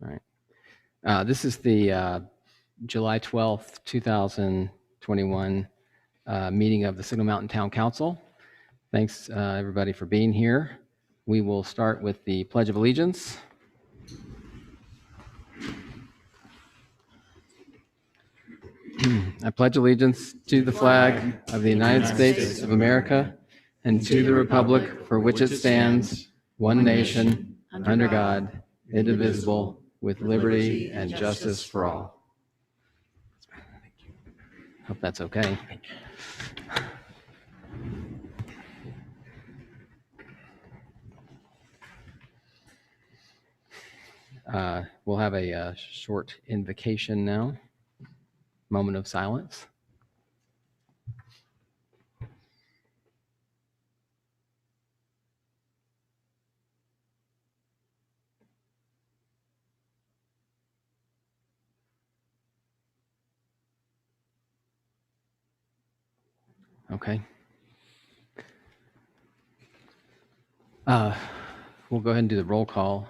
All right. This is the July 12th, 2021 meeting of the Signal Mountain Town Council. Thanks, everybody, for being here. We will start with the Pledge of Allegiance. I pledge allegiance to the flag of the United States of America and to the republic for which it stands, one nation, under God, indivisible, with liberty and justice for all. Hope that's okay. We'll have a short invocation now. Moment of silence. Okay. We'll go ahead and do the roll call.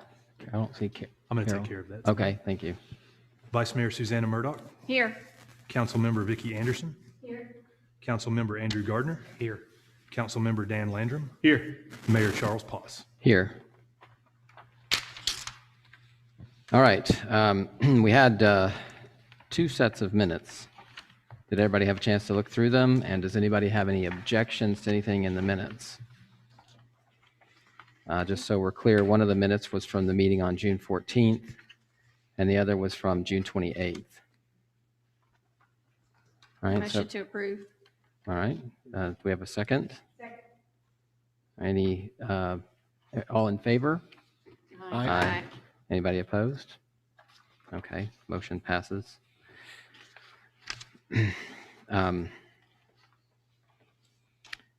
I don't see I'm going to take care of that. Okay, thank you. Vice Mayor Susanna Murdoch. Here. Councilmember Vicki Anderson. Here. Councilmember Andrew Gardner. Here. Councilmember Dan Landrum. Here. Mayor Charles Poss. Here. All right. We had 2 sets of minutes. Did everybody have a chance to look through them? And does anybody have any objections to anything in the minutes? Just so we're clear, one of the minutes was from the meeting on June 14th, and the other was from June 28th. All right. Motion to approve. All right. Do we have a second? Second. Any, all in favor? Aye. Anybody opposed? Okay, motion passes. Do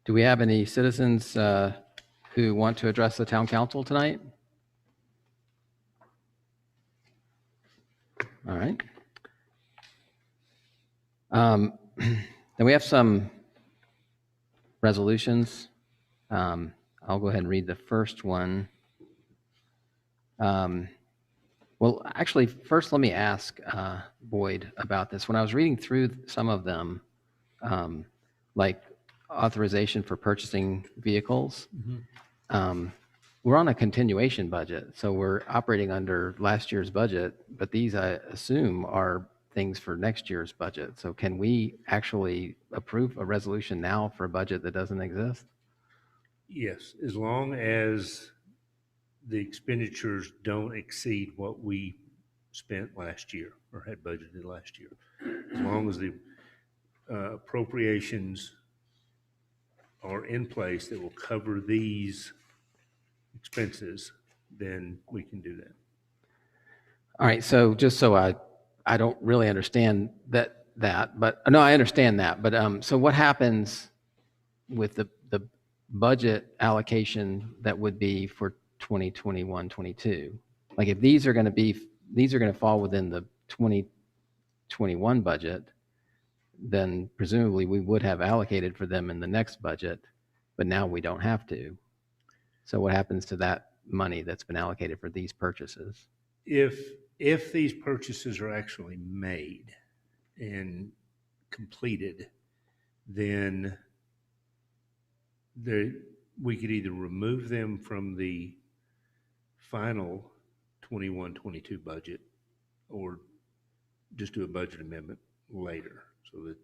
we have any citizens who want to address the town council tonight? All right. Then we have some resolutions. I'll go ahead and read the first one. Well, actually, first let me ask Boyd about this. When I was reading through some of them, like authorization for purchasing vehicles, we're on a continuation budget. So we're operating under last year's budget, but these, I assume, are things for next year's budget. So can we actually approve a resolution now for a budget that doesn't exist? Yes, as long as the expenditures don't exceed what we spent last year or had budgeted last year. As long as the appropriations are in place that will cover these expenses, then we can do that. All right, so just so I don't really understand that, but no, I understand that. But so what happens with the budget allocation that would be for 2021-22? Like if these are going to fall within the 2021 budget, then presumably we would have allocated for them in the next budget, but now we don't have to. So what happens to that money that's been allocated for these purchases? If these purchases are actually made and completed, then we could either remove them from the final 21-22 budget or just do a budget amendment later so that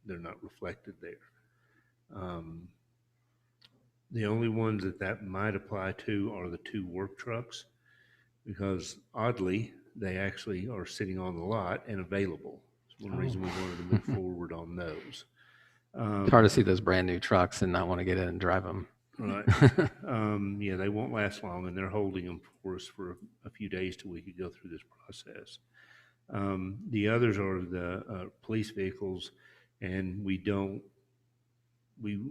they're not reflected there. The only ones that might apply to are the 2 work trucks, because oddly, they actually are sitting on the lot and available. That's one reason we wanted to move forward on those. It's hard to see those brand new trucks and not want to get in and drive them. Right. Yeah, they won't last long, and they're holding them for us for a few days till we could go through this process. The others are the police vehicles, and we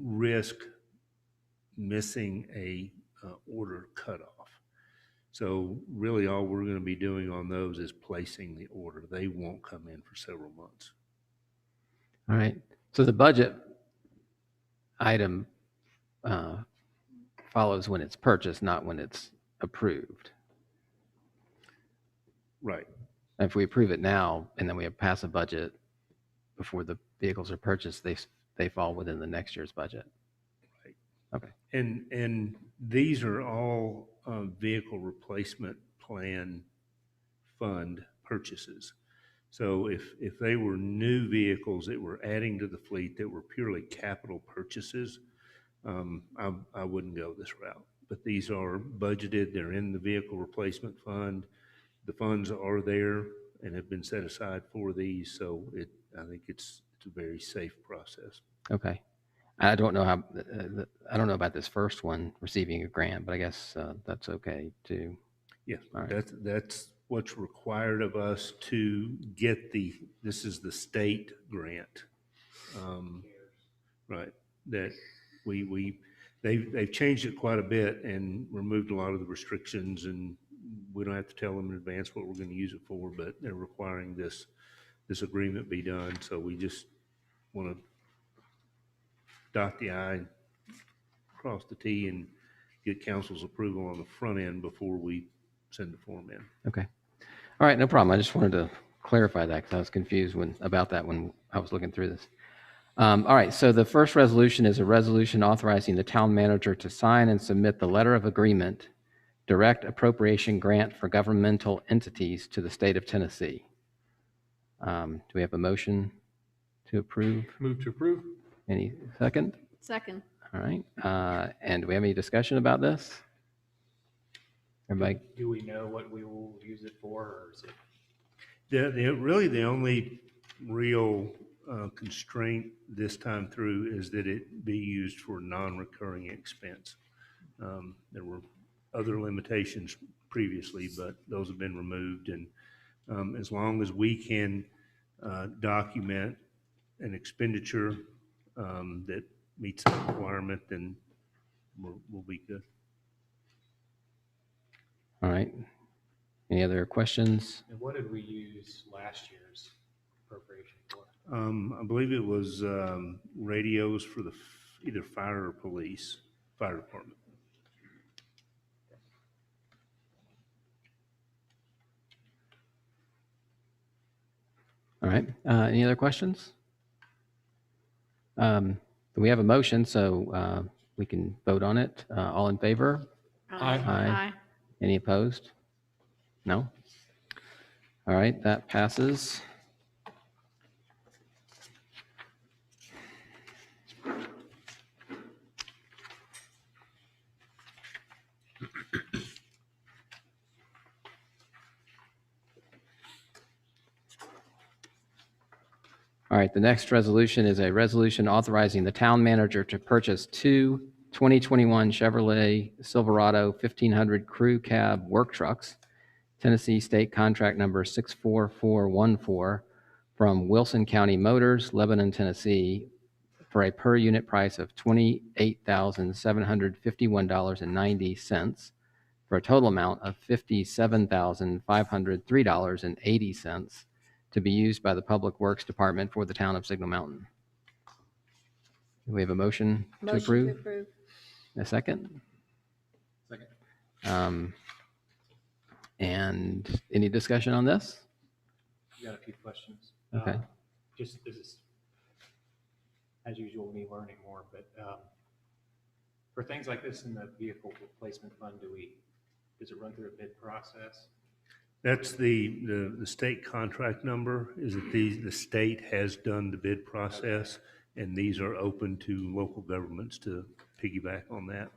risk missing a order cutoff. So really all we're going to be doing on those is placing the order. They won't come in for several months. All right. So the budget item follows when it's purchased, not when it's approved. Right. If we approve it now and then we pass a budget before the vehicles are purchased, they fall within the next year's budget. Right. Okay. And these are all vehicle replacement plan fund purchases. So if they were new vehicles that were adding to the fleet that were purely capital purchases, I wouldn't go this route. But these are budgeted, they're in the vehicle replacement fund. The funds are there and have been set aside for these, so I think it's a very safe process. Okay. I don't know how, I don't know about this first one, receiving a grant, but I guess that's okay too. Yeah, All right. that's what's required of us to get this is the state grant. Right, that they've changed it quite a bit and removed a lot of the restrictions, and we don't have to tell them in advance what we're going to use it for, but they're requiring this agreement be done, so we just want to dot the I, cross the T, and get council's approval on the front end before we send the form in. Okay. All right, no problem. I just wanted to clarify that because I was confused about that when I was looking through this. All right, so the first resolution is a resolution authorizing the town manager to sign and submit the letter of agreement, direct appropriation grant for governmental entities to the state of Tennessee. Do we have a motion to approve? Move to approve. Any second? Second. All right, and do we have any discussion about this? Everybody? Do we know what we will use it for, or is it? Really, the only real constraint this time through is that it be used for non-recurring expense. There were other limitations previously, but those have been removed. And as long as we can document an expenditure that meets the requirement, then we'll be good. All right. Any other questions? And what did we use last year's appropriation for? I believe it was radios for the either fire or police, fire department. All right. Any other questions? We have a motion, so we can vote on it. All in favor? Aye. Aye. Any opposed? No? All right, that passes. All right, the next resolution is a resolution authorizing the town manager to purchase two 2021 Chevrolet Silverado 1500 crew cab work trucks, Tennessee State Contract Number 64414, from Wilson County Motors, Lebanon, Tennessee, for a per unit price of $28,751.90, for a total amount of $57,503.80, to be used by the Public Works Department for the town of Signal Mountain. Do we have a motion to approve? Motion to approve. A second? Second. And any discussion on this? You got a few questions. Okay. Just this is, as usual, me learning more, but for things like this in the vehicle replacement fund, does it run through a bid process? That's the state contract number, is that the state has done the bid process, and these are open to local governments to piggyback on that,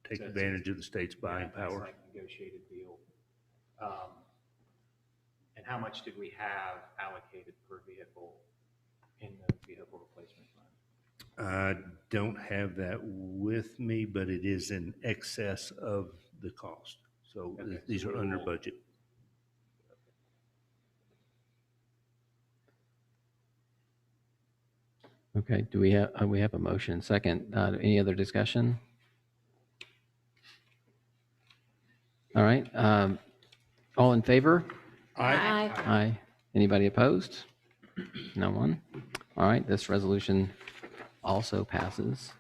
take So it's- advantage of the state's buying It's power. like a negotiated deal. And how much did we have allocated per vehicle in the vehicle replacement fund? I don't have that with me, but it is in excess of the cost. So Okay, these so are we under will- budget. Okay, do we have a motion? Second, any other discussion? All right, all in favor? Aye. Aye. Anybody opposed? No one? All right, this resolution also passes.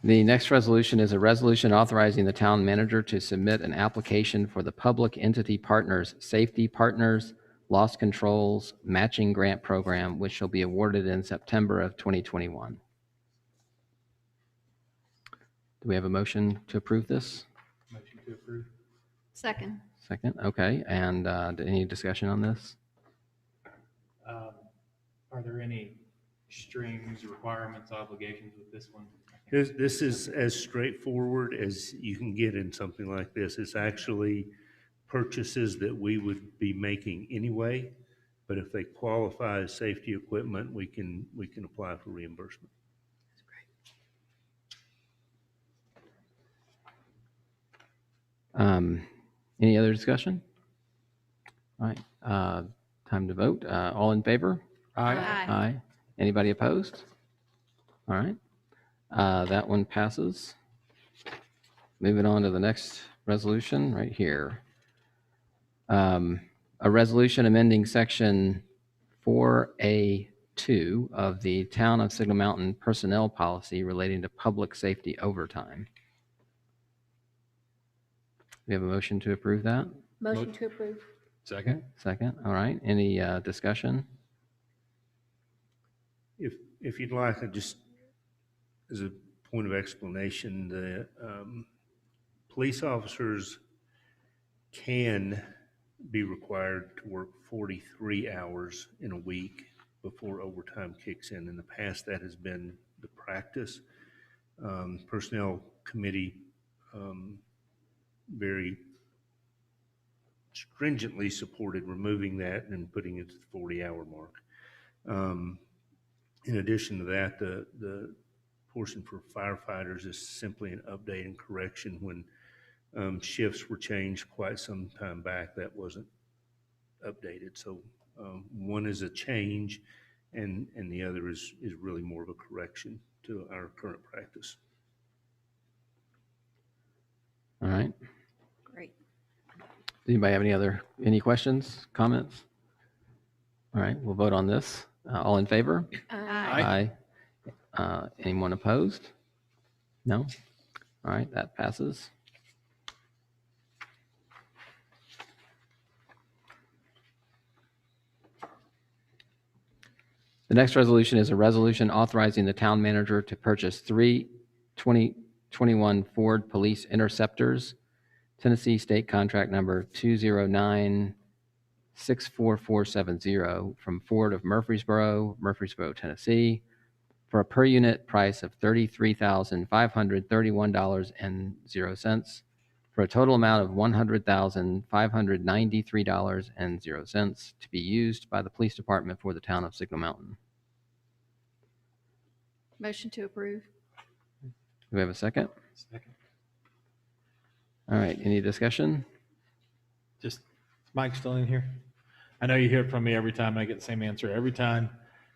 The next resolution is a resolution authorizing the town manager to submit an application for the Public Entity Partners Safety Partners Loss Controls Matching Grant Program, which shall be awarded in September of 2021. Do we have a motion to approve this? Motion to approve. Second. Second, okay. And any discussion on this? Are there any strings, requirements, obligations with this one? This is as straightforward as you can get in something like this. It's actually purchases that we would be making anyway, but if they qualify as safety equipment, we can apply for reimbursement. Any other discussion? All right, time to vote. All in favor? Aye. Aye. Anybody opposed? All right, that one passes. Moving on to the next resolution right here. A resolution amending section 4A2 of the Town of Signal Mountain Personnel Policy relating to public safety overtime. We have a motion to approve that? Motion to approve. Second. Second, all right. Any discussion? If you'd like, just as a point of explanation, the police officers can be required to work 43 hours in a week before overtime kicks in. In the past, that has been the practice. Personnel committee very stringently supported removing that and putting it to the 40-hour mark. In addition to that, the portion for firefighters is simply an update and correction. When shifts were changed quite some time back, that wasn't updated. So one is a change and the other is really more of a correction to our current practice. All right. Great. Does anybody have any questions, comments? All right, we'll vote on this. All in favor? Aye. Aye. Anyone opposed? No? All right, that passes. The next resolution is a resolution authorizing the town manager to purchase 3 2021 Ford Police Interceptors, Tennessee State Contract Number 209-64470 from Ford of Murfreesboro, Tennessee, for a per unit price of $33,531.00 for a total amount of $100,593.00 to be used by the police department for the town of Signal Mountain. Motion to approve. Do we have a second? Second. All right, any discussion? Just, is Mike still in here? I know you hear it from me every time, and I get the same answer every time.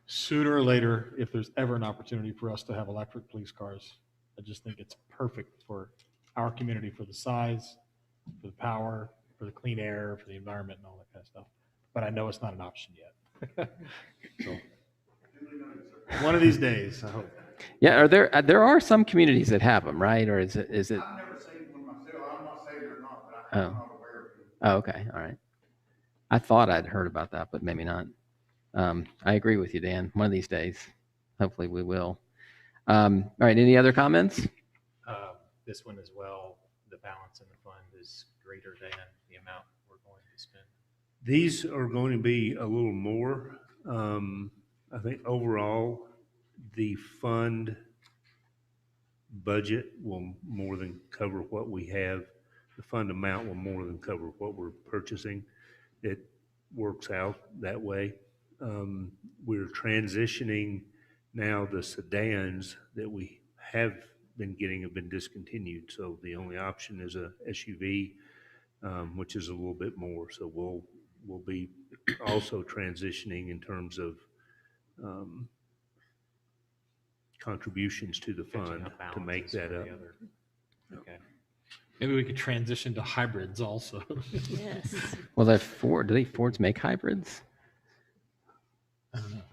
Sooner or later, if there's ever an opportunity for us to have electric police cars, I just think it's perfect for our community, for the size, for the power, for the clean air, for the environment and all that kind of stuff. But I know it's not an option yet. So, one of these days, I hope. Yeah, there are some communities that have them, right? Or is it? I've never seen one myself. I'm not saying they're not, but I'm Oh. not aware of them. Oh, okay, all right. I thought I'd heard about that, but maybe not. I agree with you, Dan. One of these days, hopefully we will. All right, any other comments? This one as well, the balance in the fund is greater than the amount we're going to spend. These are going to be a little more. I think overall, the fund budget will more than cover what we have. The fund amount will more than cover what we're purchasing. It works out that way. We're transitioning now. The sedans that we have been getting have been discontinued. So the only option is a SUV, which is a little bit more. So we'll be also transitioning in terms of contributions to the Catching fund up to make balances that for up. the other. Okay. Maybe we could transition to hybrids also. Yes. Well, do Fords make hybrids? I don't know.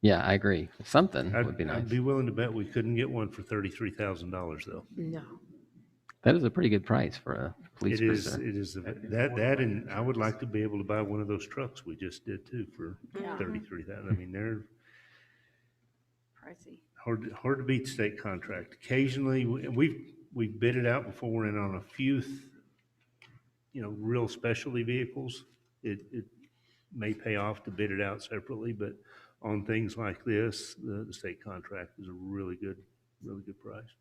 Yeah, I agree. Something would be I'd nice. be willing to bet we couldn't get one for $33,000 though. No. That is a pretty good price for a police It is, cruiser. it is, that, and I would like to be able to buy one of those trucks we just did too for Yeah. 33,000. I mean, they're Pricey. hard to beat state contract. Occasionally, we've bid it out before, and on a few, real specialty vehicles, it may pay off to bid it out separately, but on things like this, the state contract is a really good price.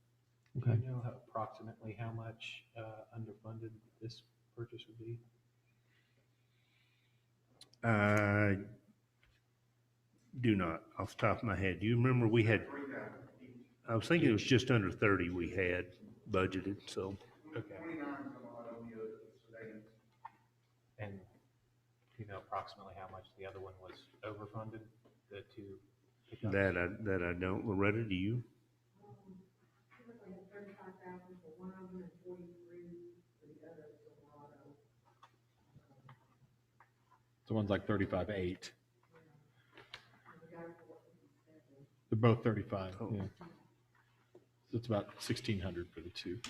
Do you know approximately how much underfunded this purchase would be? I do not, off the top of my head. Do you remember I was thinking it was just under 30 we had budgeted, so. Okay. And do you know approximately how much the other one was overfunded, the two pickups? That I don't. Loretta, do you? So one's like 35.8. They're both 35. Oh. Yeah. So it's about 1,600 for the two.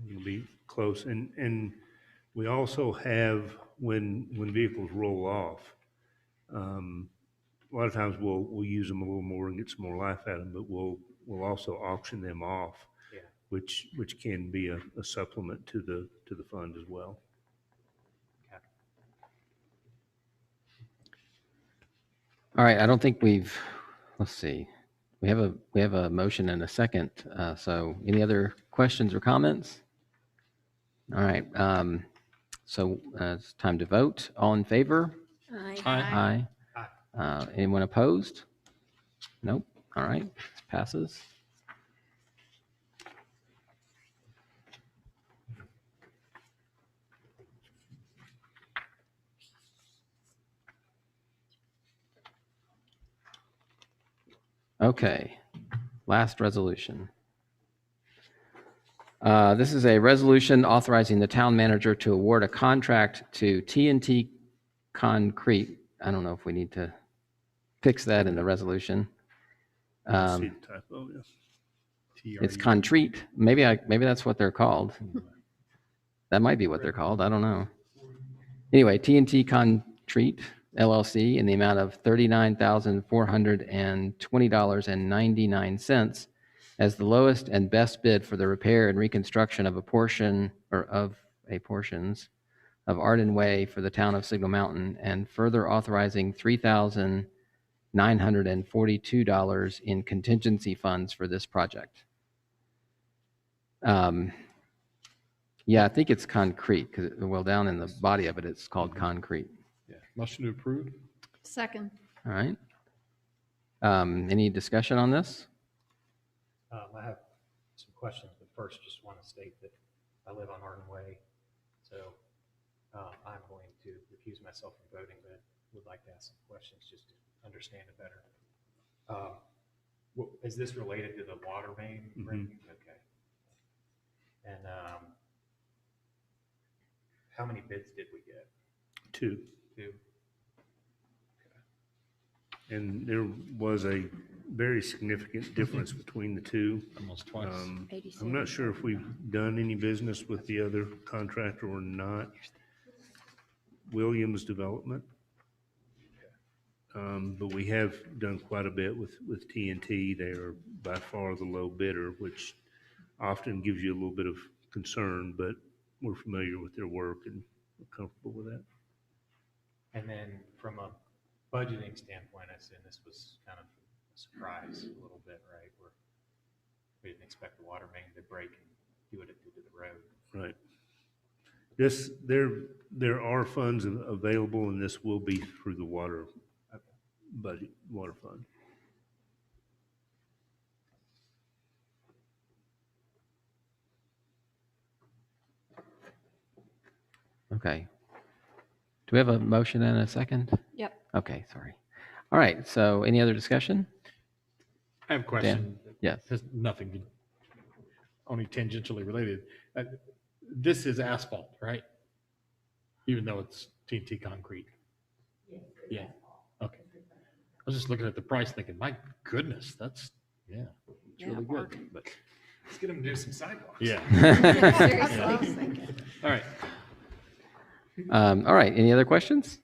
You'll be close. And we also have, when vehicles roll off, a lot of times we'll use them a little more and get some more life out of them, but we'll also auction them off, Yeah. which can be a supplement to the fund as well. Okay. All right, I don't think let's see. We have a motion and a second. So any other questions or comments? All right. So it's time to vote. All in favor? Aye. Aye. Anyone opposed? Nope. All right. This passes. Okay. Last resolution. This is a resolution authorizing the town manager to award a contract to T&T Concrete. I don't know if we need to fix that in the resolution. I see the typo, yeah. It's Concrete. Maybe that's what they're called. That might be what they're called. I don't know. Anyway, T&T Concrete LLC in the amount of $39,420.99 as the lowest and best bid for the repair and reconstruction of portions of Arden Way for the town of Signal Mountain, and further authorizing $3,942 in contingency funds for this project. Yeah, I think it's concrete because, well, down in the body of it, it's called concrete. Yeah. Motion to approve? Second. All right. Any discussion on this? I have some questions, but first just want to state that I live on Arden Way, so I'm going to recuse myself from voting, but would like to ask some questions just to understand it better. Is this related to the water main break? Okay. And how many bids did we get? Two. Two? And there was a very significant difference between the two. Almost twice. I'm not sure if we've done any business with the other contractor or not. Williams Development. But we have done quite a bit with T&T. They are by far the low bidder, which often gives you a little bit of concern, but we're familiar with their work and we're comfortable with that. And then from a budgeting standpoint, I assume this was kind of a surprise a little bit, right? Where we didn't expect the water main to break and do it due to the road. Right. There are funds available, and this will be through the water budget, water fund. Okay. Do we have a motion and a second? Yep. Okay, sorry. All right, so any other discussion? I have a question. Yes. Has nothing, only tangentially related. This is asphalt, right? Even though it's TNT concrete. Yeah. Okay. was just looking at the price thinking, my goodness, that's, yeah, it's Yeah, really good. bargain. But, Let's get them to do some sidewalks. yeah. Seriously, I was thinking. All right. All right, any other questions?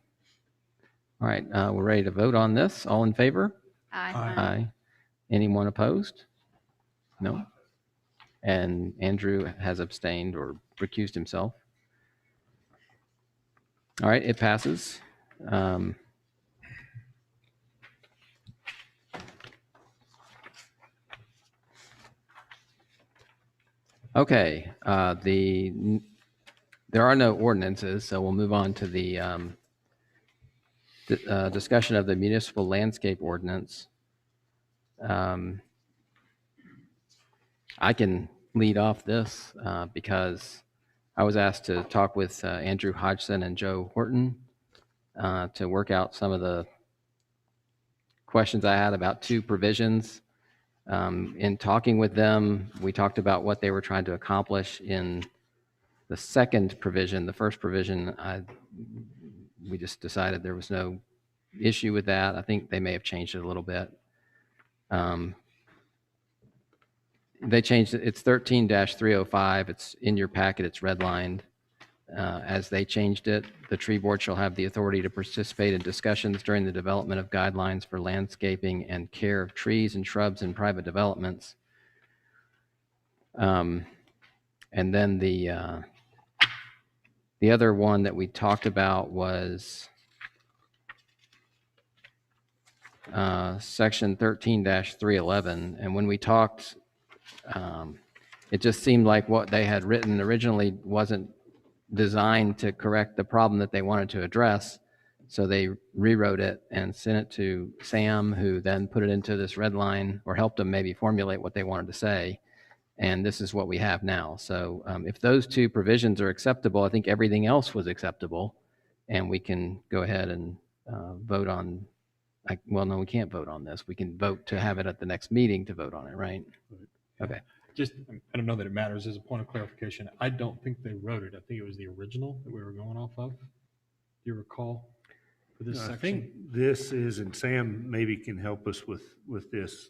All right, we're ready to vote on this. All in favor? Aye. Aye. Anyone opposed? No? And Andrew has abstained or recused himself. All right, it passes. Okay, there are no ordinances, so we'll move on to the discussion of the municipal landscape ordinance. I can lead off this because I was asked to talk with Andrew Hodgson and Joe Horton to work out some of the questions I had about two provisions. In talking with them, we talked about what they were trying to accomplish in the second provision. The first provision, we just decided there was no issue with that. I think they may have changed it a little bit. They changed it. It's 13-305. It's in your packet. It's redlined. As they changed it, the tree board shall have the authority to participate in discussions during the development of guidelines for landscaping and care of trees and shrubs in private developments. And then the other one that we talked about was section 13-311. And when we talked, it just seemed like what they had written originally wasn't designed to correct the problem that they wanted to address. So they rewrote it and sent it to Sam, who then put it into this red line or helped them maybe formulate what they wanted to say. And this is what we have now. So if those two provisions are acceptable, I think everything else was acceptable. And we can go ahead and vote on, well, no, we can't vote on this. We can vote to have it at the next meeting to vote on it, right? Okay. Just, I don't know that it matters as a point of clarification. I don't think they wrote it. I think it was the original that we were going off of. Do you recall for this I section? think this is, and Sam maybe can help us with this.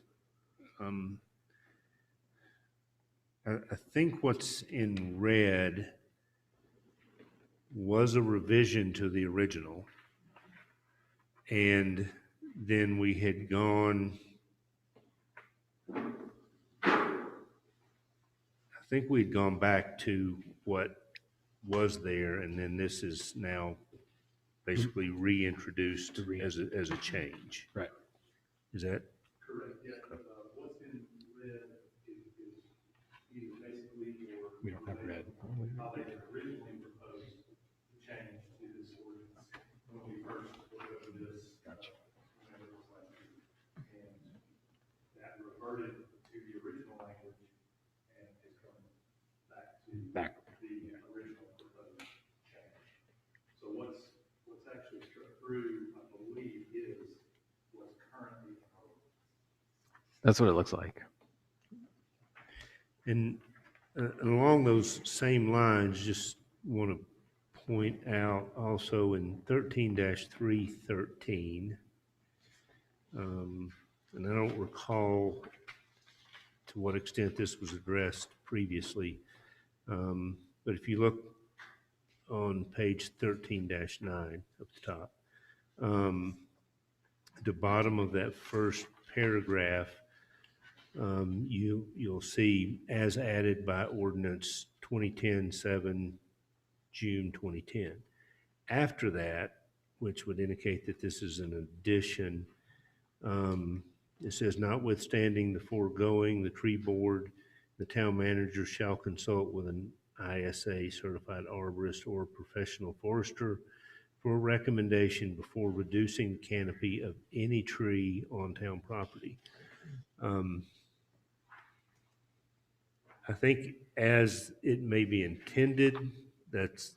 I think what's in red was a revision to the original. And then we had gone, I think we'd gone back to what was there, and then this is now basically reintroduced as a change. Right. Is that? Correct, yeah. What's in red is either basically your. We don't have red. How they had originally proposed the change to this ordinance when we first looked over this. Gotcha. Whenever it was last year. And that reverted to the original language and has come back to Back. the original proposed change. So what's actually struck through, I believe, is what's currently in our ordinance. That's what it looks like. And along those same lines, just want to point out also in 13-313, and I don't recall to what extent this was addressed previously, but if you look on page 13-9 up the top, the bottom of that first paragraph, you'll see as added by ordinance 2010-7, June 2010. After that, which would indicate that this is an addition, it says notwithstanding the foregoing, the tree board, the town manager shall consult with an ISA certified arborist or professional forester for a recommendation before reducing the canopy of any tree on town property. I think as it may be intended, that's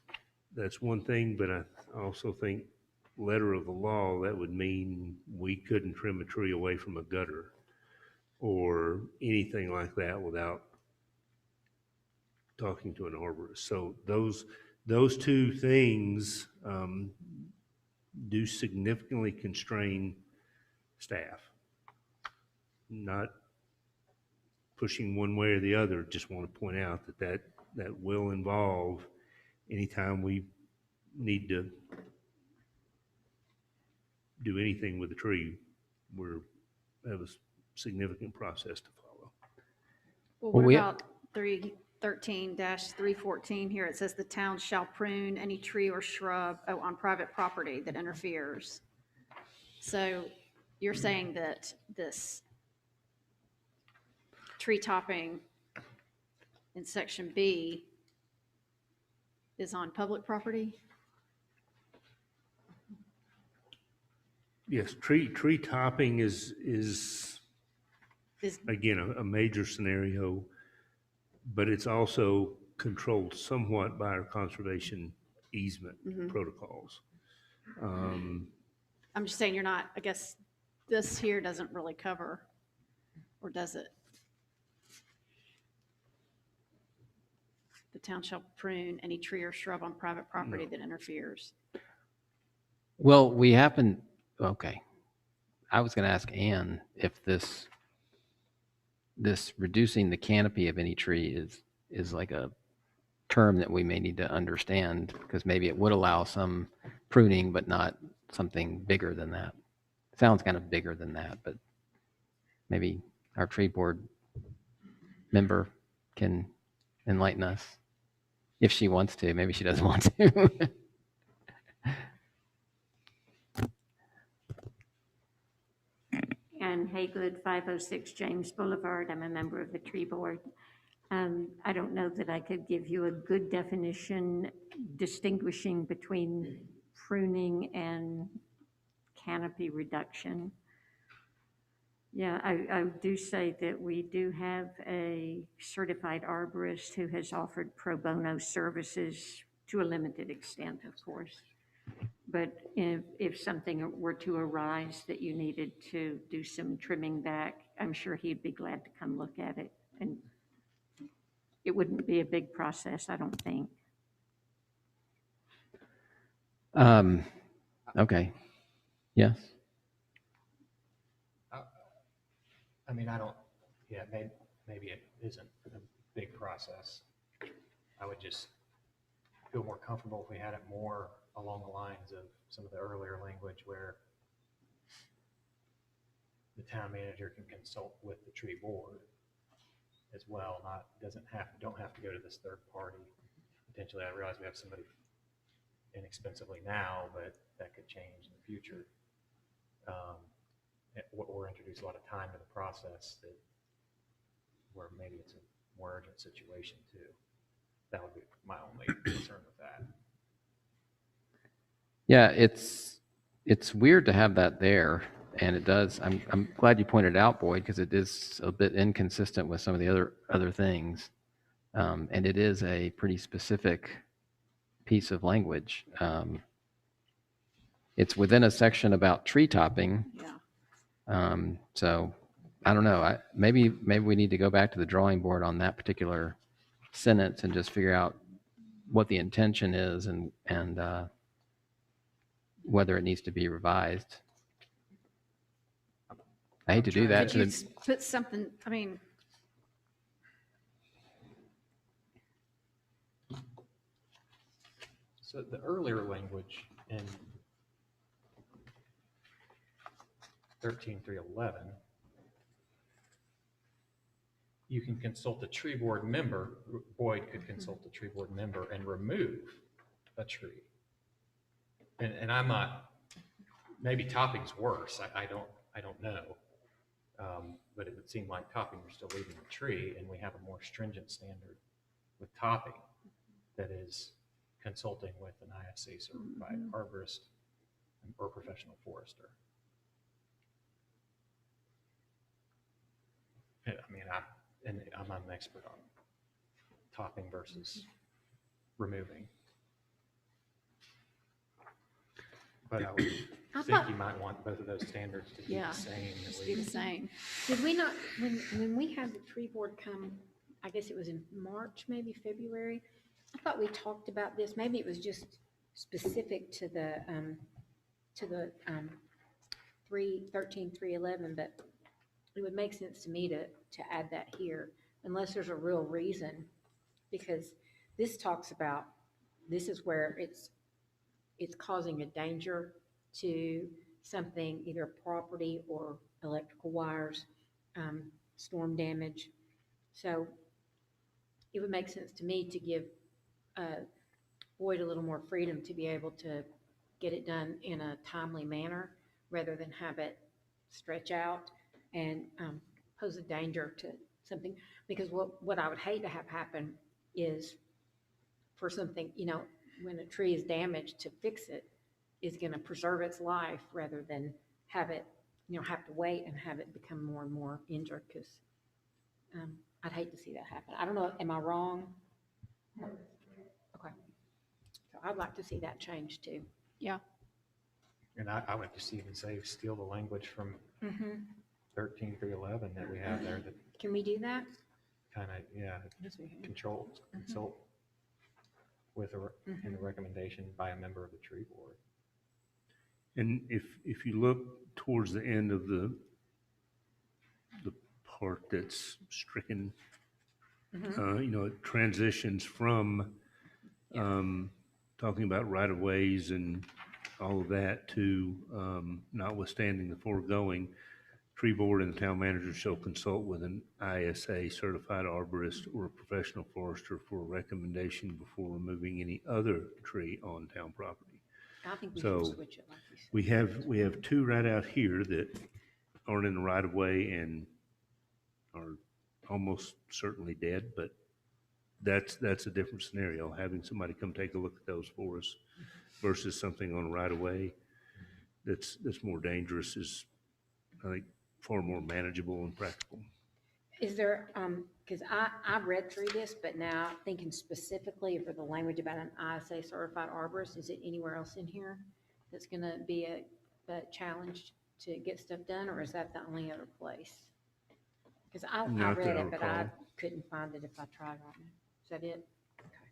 one thing, but I also think letter of the law, that would mean we couldn't trim a tree away from a gutter or anything like that without talking to an arborist. So those two things do significantly constrain staff. Not pushing one way or the other, just want to point out that will involve anytime we need to do anything with a tree, have a significant process to follow. Well, Well, what we- about 313-314 here? It says the town shall prune any tree or shrub on private property that interferes. So you're saying that this tree topping in section B is on public property? Yes, tree topping is Is, again, a major scenario, but it's also controlled somewhat by our conservation easement protocols. I'm just saying you're not, I guess this here doesn't really cover, or does it? The town shall prune any tree or shrub on private property No. that interferes. Well, we happen, okay. I was going to ask Ann if this reducing the canopy of any tree is like a term that we may need to understand, because maybe it would allow some pruning, but not something bigger than that. Sounds kind of bigger than that, but maybe our tree board member can enlighten us if she wants to. Maybe she doesn't want to. Ann Haygood, 506 James Boulevard. I'm a member of the tree board. I don't know that I could give you a good definition distinguishing between pruning and canopy reduction. Yeah, I do say that we do have a certified arborist who has offered pro bono services to a limited extent, of course. But if something were to arise that you needed to do some trimming back, I'm sure he'd be glad to come look at it. And it wouldn't be a big process, I don't think. Okay. Yes. I mean, yeah, maybe it isn't a big process. I would just feel more comfortable if we had it more along the lines of some of the earlier language where the town manager can consult with the tree board as well, don't have to go to this third party. Potentially, I realize we have somebody inexpensively now, but that could change in the future. Or introduce a lot of time to the process where maybe it's a more urgent situation too. That would be my only concern with that. Yeah, it's weird to have that there, and it does. I'm glad you pointed it out, Boyd, because it is a bit inconsistent with some of the other things, and it is a pretty specific piece of language. It's within a section about tree topping, Yeah. so I don't know. Maybe we need to go back to the drawing board on that particular sentence and just figure out what the intention is and whether it needs to be revised. I hate to do that Could to you the, put something, I mean, So the earlier language in 13.3.11, you can consult a tree board member, Boyd could consult a tree board member and remove a tree. And I'm not, maybe topping's worse, I don't know. But it would seem like topping, you're still leaving the tree, and we have a more stringent standard with topping that is consulting with an IFC certified arborist or professional forester. Yeah, I mean, I'm not an expert on topping versus removing. But I would think you might want both of those standards to be Yeah, the same. At just be the least. same. Did we not, when we had the tree board come, I guess it was in March, maybe February, I thought we talked about this, maybe it was just specific to the 311, but it would make sense to me to add that here, unless there's a real reason, because this talks about, this is where it's causing a danger to something, either property or electrical wires, storm damage. So it would make sense to me to give Boyd a little more freedom to be able to get it done in a timely manner, rather than have it stretch out and pose a danger to something. Because what I would hate to have happen is for something, when a tree is damaged, to fix it is going to preserve its life rather than have it, have to wait and have it become more and more injured, because I'd hate to see that happen. I don't know, am I wrong? Okay. So I'd like to see that change too. Yeah. And I would just even say, steal the language from 13 through 11 that we have there that Can we do that? kind of, consult with in a recommendation by a member of the tree board. And if you look towards the end of the part that's stricken, it transitions from talking about right-of-ways and all of that to notwithstanding the foregoing, tree board and the town manager shall consult with an ISA certified arborist or a professional forester for a recommendation before removing any other tree on town property. I think we So should switch it like you said. we have two right out here that aren't in the right of way and are almost certainly dead, but that's a different scenario. Having somebody come take a look at those for us versus something on a right of way that's more dangerous is, I think, far more manageable and practical. Is there, because I read through this, but now thinking specifically for the language about an ISA certified arborist, is it anywhere else in here that's going to be a challenge to get stuff done, or is that the only other place? Because I Not read that I it, but I recall. couldn't find it if I tried right now. Is that it? Okay.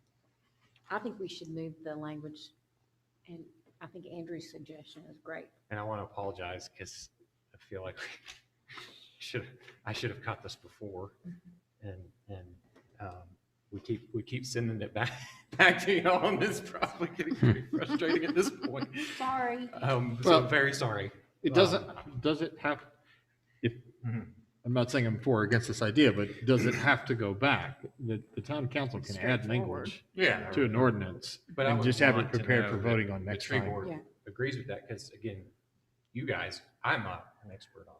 I think we should move the language, and I think Andrew's suggestion is great. And I want to apologize because I feel like I should have caught this before, and we keep sending it back to y'all, and it's probably getting pretty frustrating at this point. Sorry. So Well, I'm very sorry. It does it have, if, I'm not saying I'm for or against this idea, but does it have to go back? The town council can add language Yeah. to an ordinance But I and would just have it want to prepared know for that voting on the next tree time. board Yeah. agrees with that, because again, you guys, I'm not an expert on it.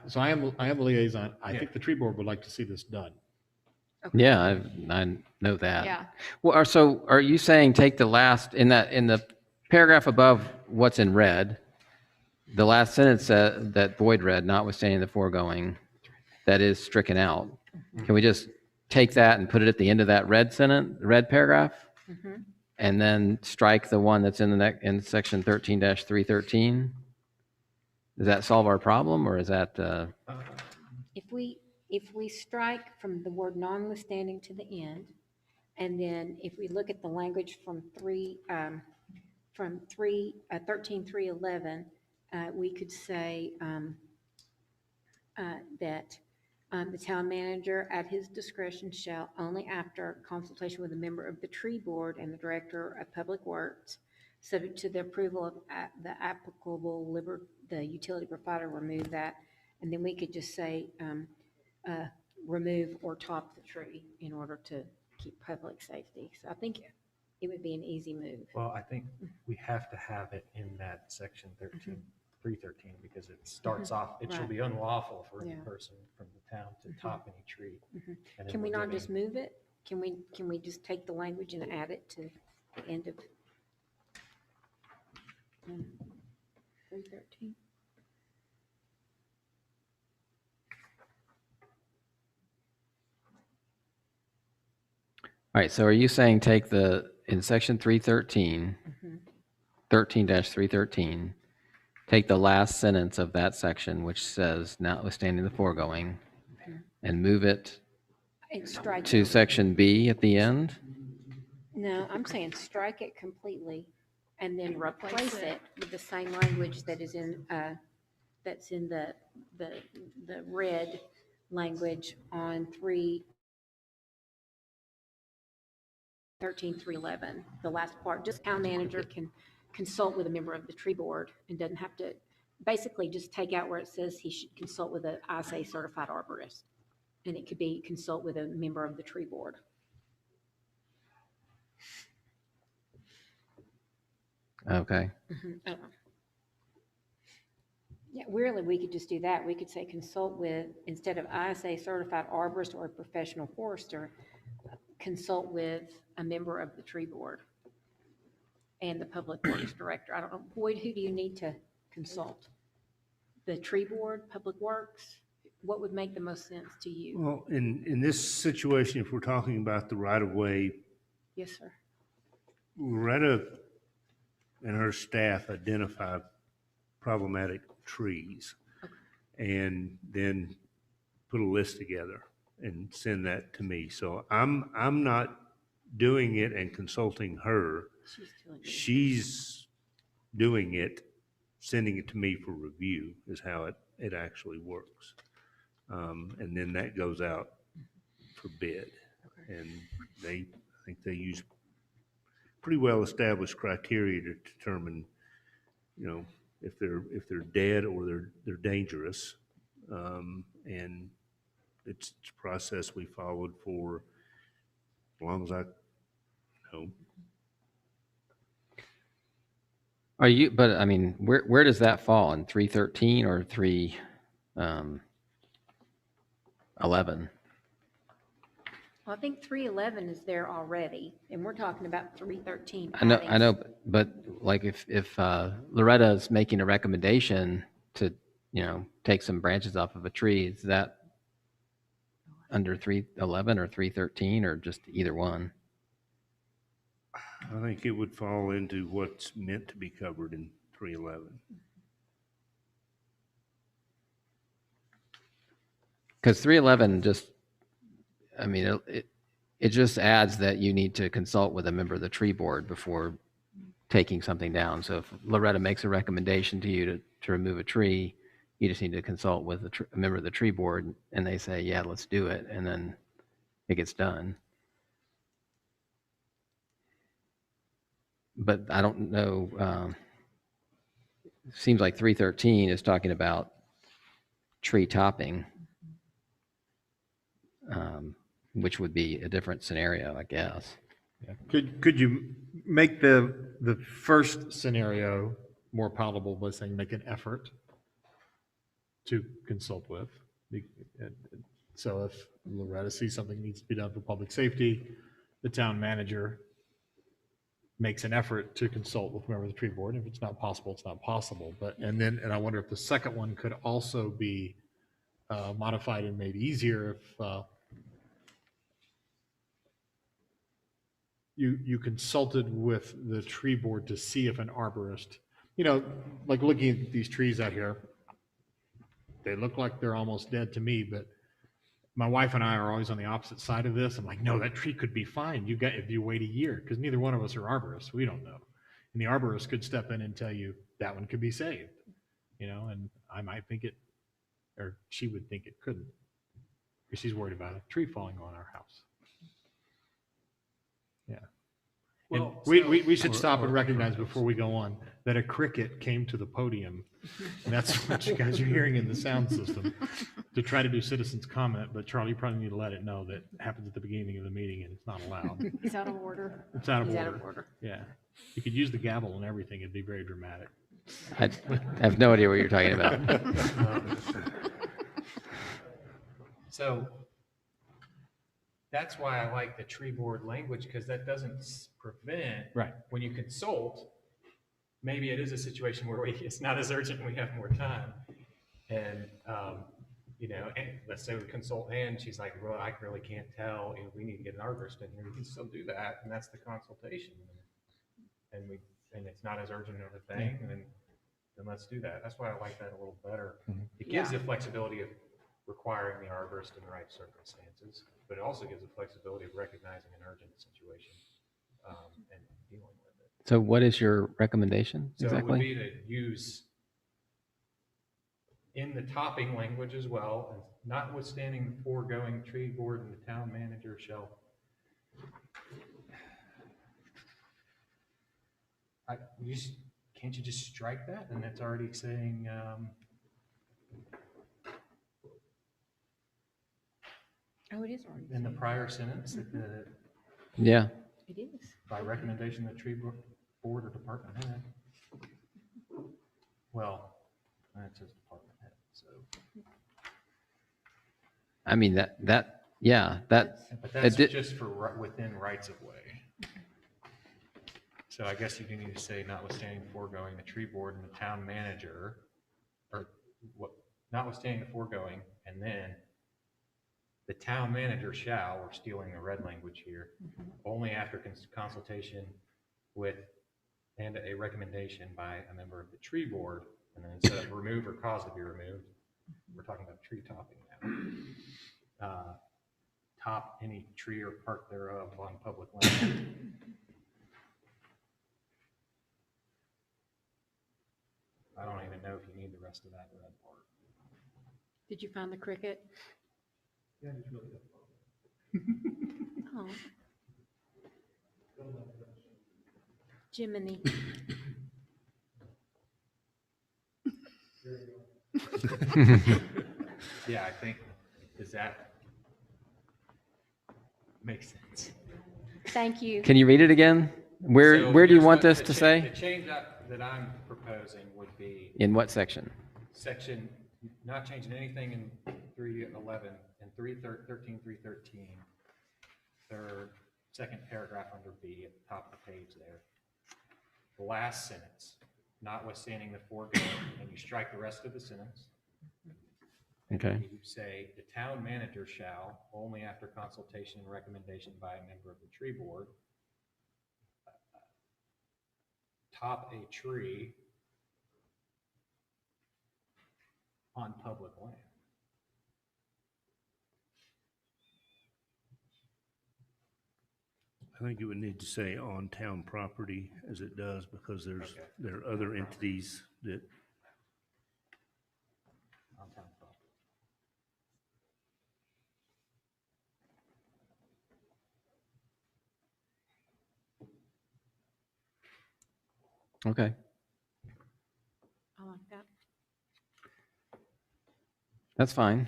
So I am a liaison. I Yeah. think the tree board would like to see this done. Yeah, I know that. Yeah. Well, so are you saying take the last, in the paragraph above what's in red, the last sentence that Boyd read, notwithstanding the foregoing, that is stricken out. Can we just take that and put it at the end of that red paragraph? And then strike the one that's in section 13-313? Does that solve our problem, or is that, If we strike from the word notwithstanding to the end, and then if we look at the language from 13-311, we could say that the town manager at his discretion shall, only after consultation with a member of the tree board and the director of public works, subject to the approval of the applicable the utility provider, remove that. And then we could just say, remove or top the tree in order to keep public safety. So I think it would be an easy move. Well, I think we have to have it in that section 313, because it starts off, it shall Right. be unlawful for any Yeah. person from the town to top any tree. And then Can we we're not just giving- move it? Can we just take the language and add it to the end of 313? all right, so are you saying take in section 313, 13-313, take the last sentence of that section, which says notwithstanding the foregoing, and move it And strike to it. section B at the end? No, I'm saying strike it completely and then replace Replace it it. with the same language that is in that's in the red language on 313-311, the last part. Just town manager can consult with a member of the tree board and doesn't have to, basically just take out where it says he should consult with a ISA certified arborist. And it could be consult with a member of the tree board. Okay. Yeah, really, we could just do that. We could say consult with, instead of ISA certified arborist or a professional forester, consult with a member of the tree board and the public works director. I don't know, Boyd, who do you need to consult? The tree board, public works? What would make the most sense to you? Well, in this situation, if we're talking about the right-of-way, Yes, sir. Loretta and her staff identify problematic trees and then put a list together and send that to me. So I'm not doing it and consulting her. She's doing it, sending it to me for review is how it actually works. And then that goes out for bid. And I think they use pretty well-established criteria to determine, if they're dead or they're dangerous. And it's a process we followed for as long as I know. Are you, but I mean, where does that fall in 313 or 311? Well, I think 311 is there already, and we're talking about 313. I know, but like if Loretta is making a recommendation to, take some branches off of a tree, is that under 311 or 313 or just either one? I think it would fall into what's meant to be covered in 311. Because 311 just, I mean, it just adds that you need to consult with a member of the tree board before taking something down. So if Loretta makes a recommendation to you to remove a tree, you just need to consult with a member of the tree board, and they say, yeah, let's do it, and then it gets done. But I don't know, seems like 313 is talking about tree topping, which would be a different scenario, I guess. Yeah. Could you make the first scenario more palatable by saying make an effort to consult with? So if Loretta sees something needs to be done for public safety, the town manager makes an effort to consult with a member of the tree board. If it's not possible, it's not possible. And I wonder if the second one could also be modified and made easier if you consulted with the tree board to see if an arborist, like looking at these trees out here, they look like they're almost dead to me, but my wife and I are always on the opposite side of this. I'm like, no, that tree could be fine. If you wait a year, because neither one of us are arborists. We don't know. And the arborist could step in and tell you that one could be saved, and I might think it, or she would think it couldn't, because she's worried about a tree falling on our house. Yeah. And we should stop and recognize before we go on that a cricket came to the podium. And that's what you guys are hearing in the sound system to try to do citizens comment. But Charlie, you probably need to let it know that happens at the beginning of the meeting and it's not allowed. He's out of order. It's out of He's order. out of order. Yeah. You could use the gavel and everything. It'd be very dramatic. I have no idea what you're talking about. So that's why I like the tree board language, because that doesn't prevent, Right. when you consult, maybe it is a situation where it's not as urgent and we have more time. And, and let's say we consult Ann, she's like, well, I really can't tell, we need to get an arborist in here, we can still do that, and that's the consultation. And it's not as urgent of a thing, and then let's do that. That's why I like that a little better. It gives the flexibility of requiring the arborist in the right circumstances, but it also gives the flexibility of recognizing an urgent situation and dealing with it. So what is your recommendation So exactly? it would be to use in the topping language as well, and notwithstanding the foregoing, tree board and the town manager shall. Can't you just strike that? And that's already saying, Oh, it is already. in the prior sentence, that Yeah. It is. by recommendation of the tree board or department head. Well, that says department head, so. I mean, yeah, But that's did- just for within rights of way. So I guess you do need to say notwithstanding the foregoing, the tree board and the town manager, or what, notwithstanding the foregoing, and then the town manager shall, we're stealing the red language here, only after consultation with and a recommendation by a member of the tree board, and then instead of remove or cause to be removed, we're talking about tree topping now. Top any tree or part thereof on public land. I don't even know if you need the rest of that red part. Did you find the cricket? Yeah, it's really good. Oh. Jiminy. Yeah, I think, does that make sense? Thank you. Can you read it again? Where So do you here's want what this the to cha- say? The change that I'm proposing would be In what section? section, not changing anything in 311 and 313, 313, third, second paragraph under B at the top of the page there. The last sentence, notwithstanding the foregoing, and you strike the rest of the sentence. Okay. You say, the town manager shall, only after consultation and recommendation by a member of the tree board, top a tree on public land. I think it would need to say on town property as it does, because Okay. there are other entities that, On town property. Okay. I like that. That's fine.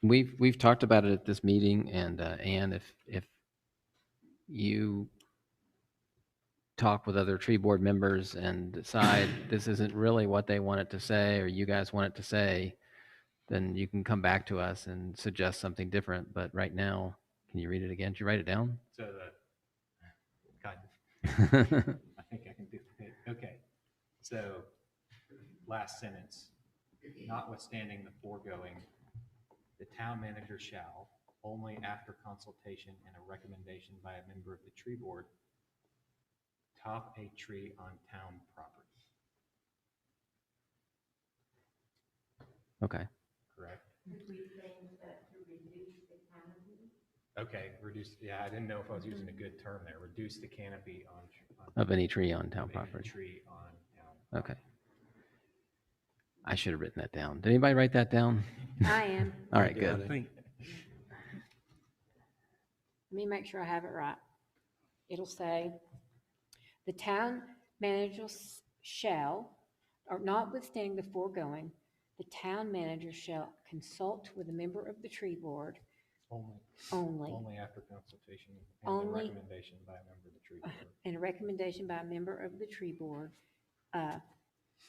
We've talked about it at this meeting, and Ann, if you talk with other tree board members and decide this isn't really what they want it to say, or you guys want it to say, then you can come back to us and suggest something different. But right now, can you read it again? Did you write it down? So kind of, I think I can do it. Okay. So last sentence, notwithstanding the foregoing, the town manager shall, only after consultation and a recommendation by a member of the tree board, top a tree on town property. Okay. Correct? Okay, reduce, yeah, I didn't know if I was using a good term there. Reduce the canopy on Of any tree on town of any property. tree on town. Okay. I should have written that down. Did anybody write that down? I am. All right, I good. think, Let me make sure I have it right. It'll say, the town manager shall, or notwithstanding the foregoing, the town manager shall consult with a member of the tree board only, Only after consultation and the Only- recommendation by a member of the tree board. and a recommendation by a member of the tree board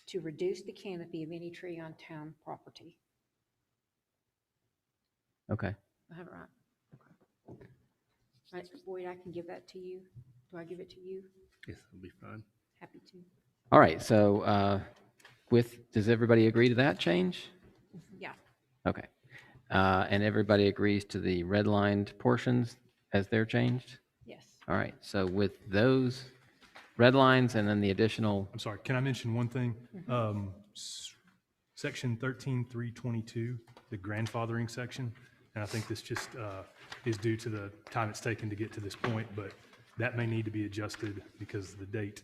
to reduce the canopy of any tree on town property. Okay. I have it right. Right, Boyd, I can give that to you. Do I give it to you? yes, it'll be fine. Happy to. All right. So does everybody agree to that change? Yeah. Okay. And everybody agrees to the redlined portions as they're changed? Yes. All right. So with those red lines and then the additional, I'm sorry, can I mention one thing? Section 13.322, the grandfathering section, and I think this just is due to the time it's taken to get to this point, but that may need to be adjusted because the date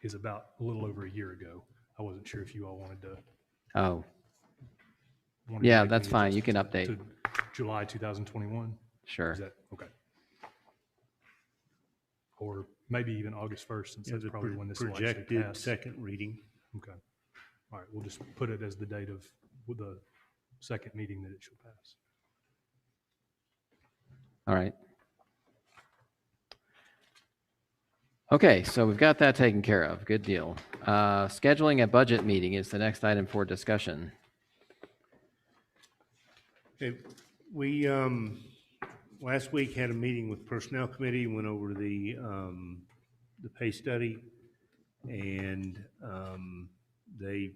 is about a little over a year ago. I wasn't sure if you all wanted to. Oh, wanted to Yeah, make that's any fine. You can adjustments update. to July 2021? sure. Is that, okay. Or maybe even August 1st, since Yeah, that's the probably when this will actually projected pass. second reading. Okay. All right, we'll just put it as the date of the second meeting that it shall pass. All right. Okay, so we've got that taken care of. Good deal. Scheduling a budget meeting is the next item for discussion. Okay, we, last week had a meeting with Personnel Committee, went over the pay study, and they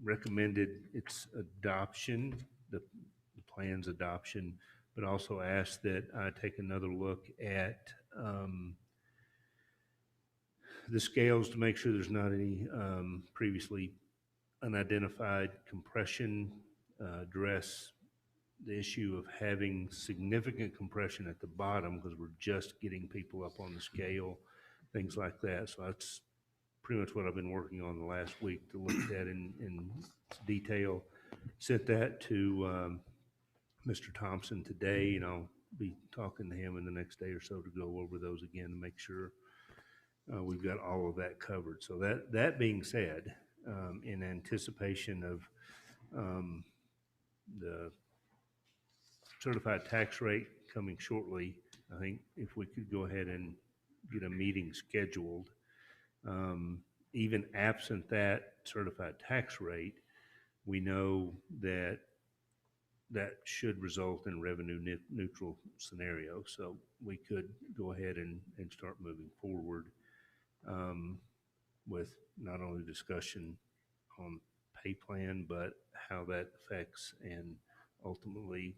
recommended its adoption, the plan's adoption, but also asked that I take another look at the scales to make sure there's not any previously unidentified compression, address the issue of having significant compression at the bottom because we're just getting people up on the scale, things like that. So that's pretty much what I've been working on the last week to look at in detail. Sent that to Mr. Thompson today, and I'll be talking to him in the next day or so to go over those again to make sure we've got all of that covered. So that being said, in anticipation of the certified tax rate coming shortly, I think if we could go ahead and get a meeting scheduled, even absent that certified tax rate, we know that that should result in revenue neutral scenario. So we could go ahead and start moving forward with not only discussion on pay plan, but how that affects and ultimately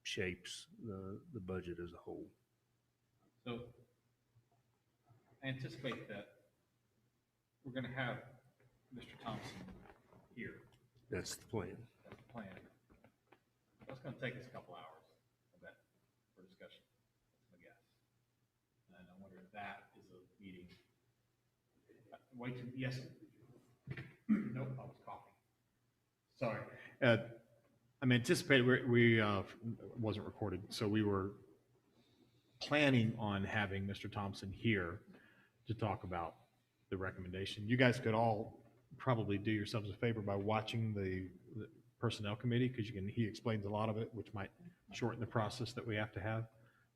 shapes the budget as a whole. So I anticipate that we're going to have Mr. Thompson here. That's the plan. That's the plan. That's going to take us a couple hours, I bet, for discussion, I guess. And I wonder if that is a meeting. Wait, yes. Nope, I was coughing. Sorry. I'm anticipating we wasn't recorded, so we were planning on having Mr. Thompson here to talk about the recommendation. You guys could all probably do yourselves a favor by watching the Personnel Committee, because he explains a lot of it, which might shorten the process that we have to have.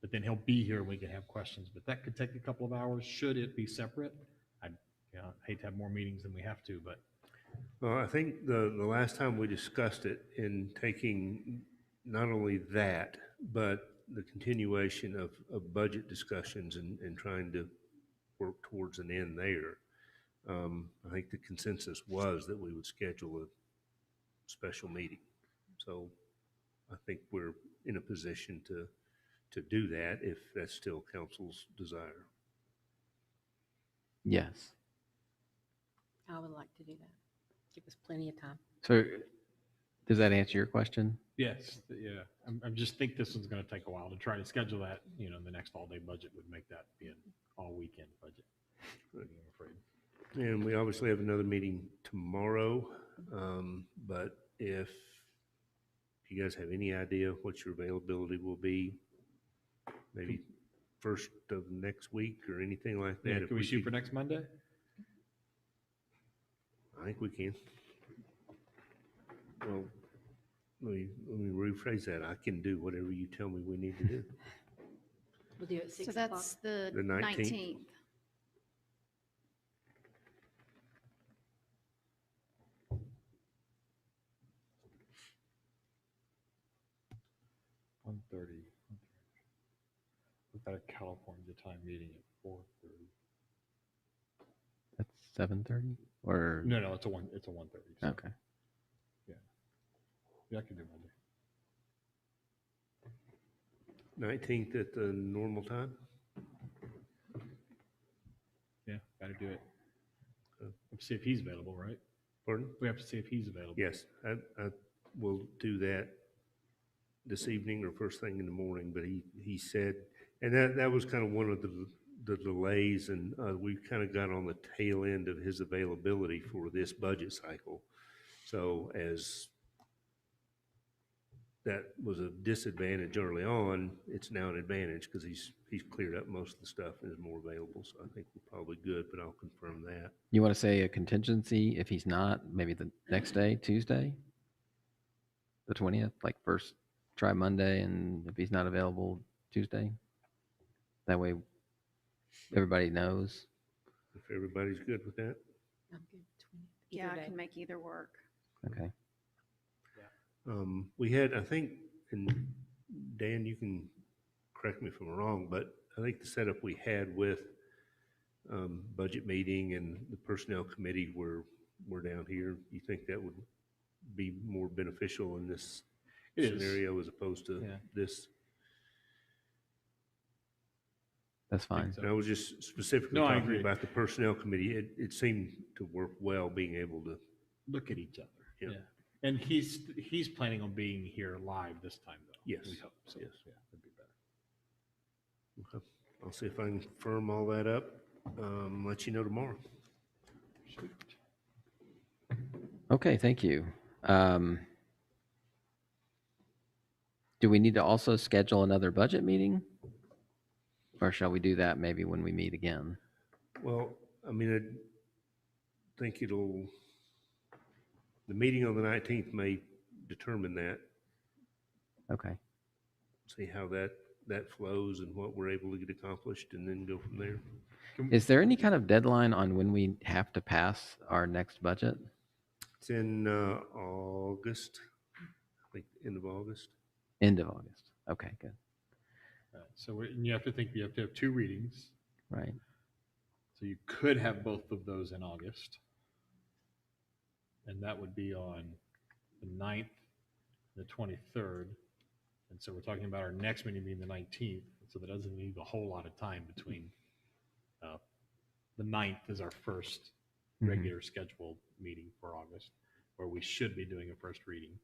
But then he'll be here and we can have questions. But that could take a couple of hours. Should it be separate? I hate to have more meetings than we have to, but. Well, I think the last time we discussed it in taking not only that, but the continuation of budget discussions and trying to work towards an end there. I think the consensus was that we would schedule a special meeting. So I think we're in a position to do that if that's still council's desire. Yes. I would like to do that. Give us plenty of time. So does that answer your question? Yes, yeah. I just think this one's going to take a while to try to schedule that. The next all-day budget would make that be an all-weekend budget. I'm afraid. And we obviously have another meeting tomorrow, but if you guys have any idea what your availability will be, maybe first of next week or anything like that. Yeah, if can we shoot for next Monday? I think we can. Well, let me rephrase that. I can do whatever you tell me we need to do. We'll do it at 6 So o'clock. that's the The 19th. 19th. We've got a California time meeting at 4:30. That's 7:30 or? No, it's a 1:30. So, Okay. yeah, I can do Monday. 19th at the normal time? Yeah, got to do it. Let's see if he's available, right? Pardon? We have to see if he's available. Yes, I will do that this evening or first thing in the morning, but he said, and that was kind of one of the the delays, and we've kind of got on the tail end of his availability for this budget cycle. So as that was a disadvantage early on, it's now an advantage because he's cleared up most of the stuff and is more available. So I think we're probably good, but I'll confirm that. You want to say a contingency if he's not, maybe the next day, Tuesday? The 20th, like first try Monday, and if he's not available, Tuesday? That way everybody knows. If everybody's good with that. I'm good, 20, Yeah, either I day. can make either work. Okay. We had, I think, and Dan, you can correct me if I'm wrong, but I think the setup we had with budget meeting and the personnel committee were down here. You think that would be more beneficial in this It is. scenario as opposed to Yeah. this? That's fine. so. And I was just specifically No, I talking agree. about the personnel committee. It seemed to work well being able to, Look at each other. Yeah. Yeah. And he's planning on being here live this time, though. Yes. We hope, so, Yes. yeah, that'd be better. okay. I'll see if I can firm all that up. Let you know tomorrow. Sweet. Okay, thank you. Do we need to also schedule another budget meeting? Or shall we do that maybe when we meet again? Well, I mean, I think the meeting on the 19th may determine that, Okay. see how that flows and what we're able to get accomplished, and then go from there. Is there any kind of deadline on when we have to pass our next budget? It's in August, I think, end of August. End of August. Okay, good. All right, so and you have to think you have to have 2 readings. Right. So you could have both of those in August. And that would be on the 9th, the 23rd. And so we're talking about our next meeting being the 19th. So that doesn't leave a whole lot of time between the 9th is our first Mhm. regular scheduled meeting for August, where we should be doing a first reading.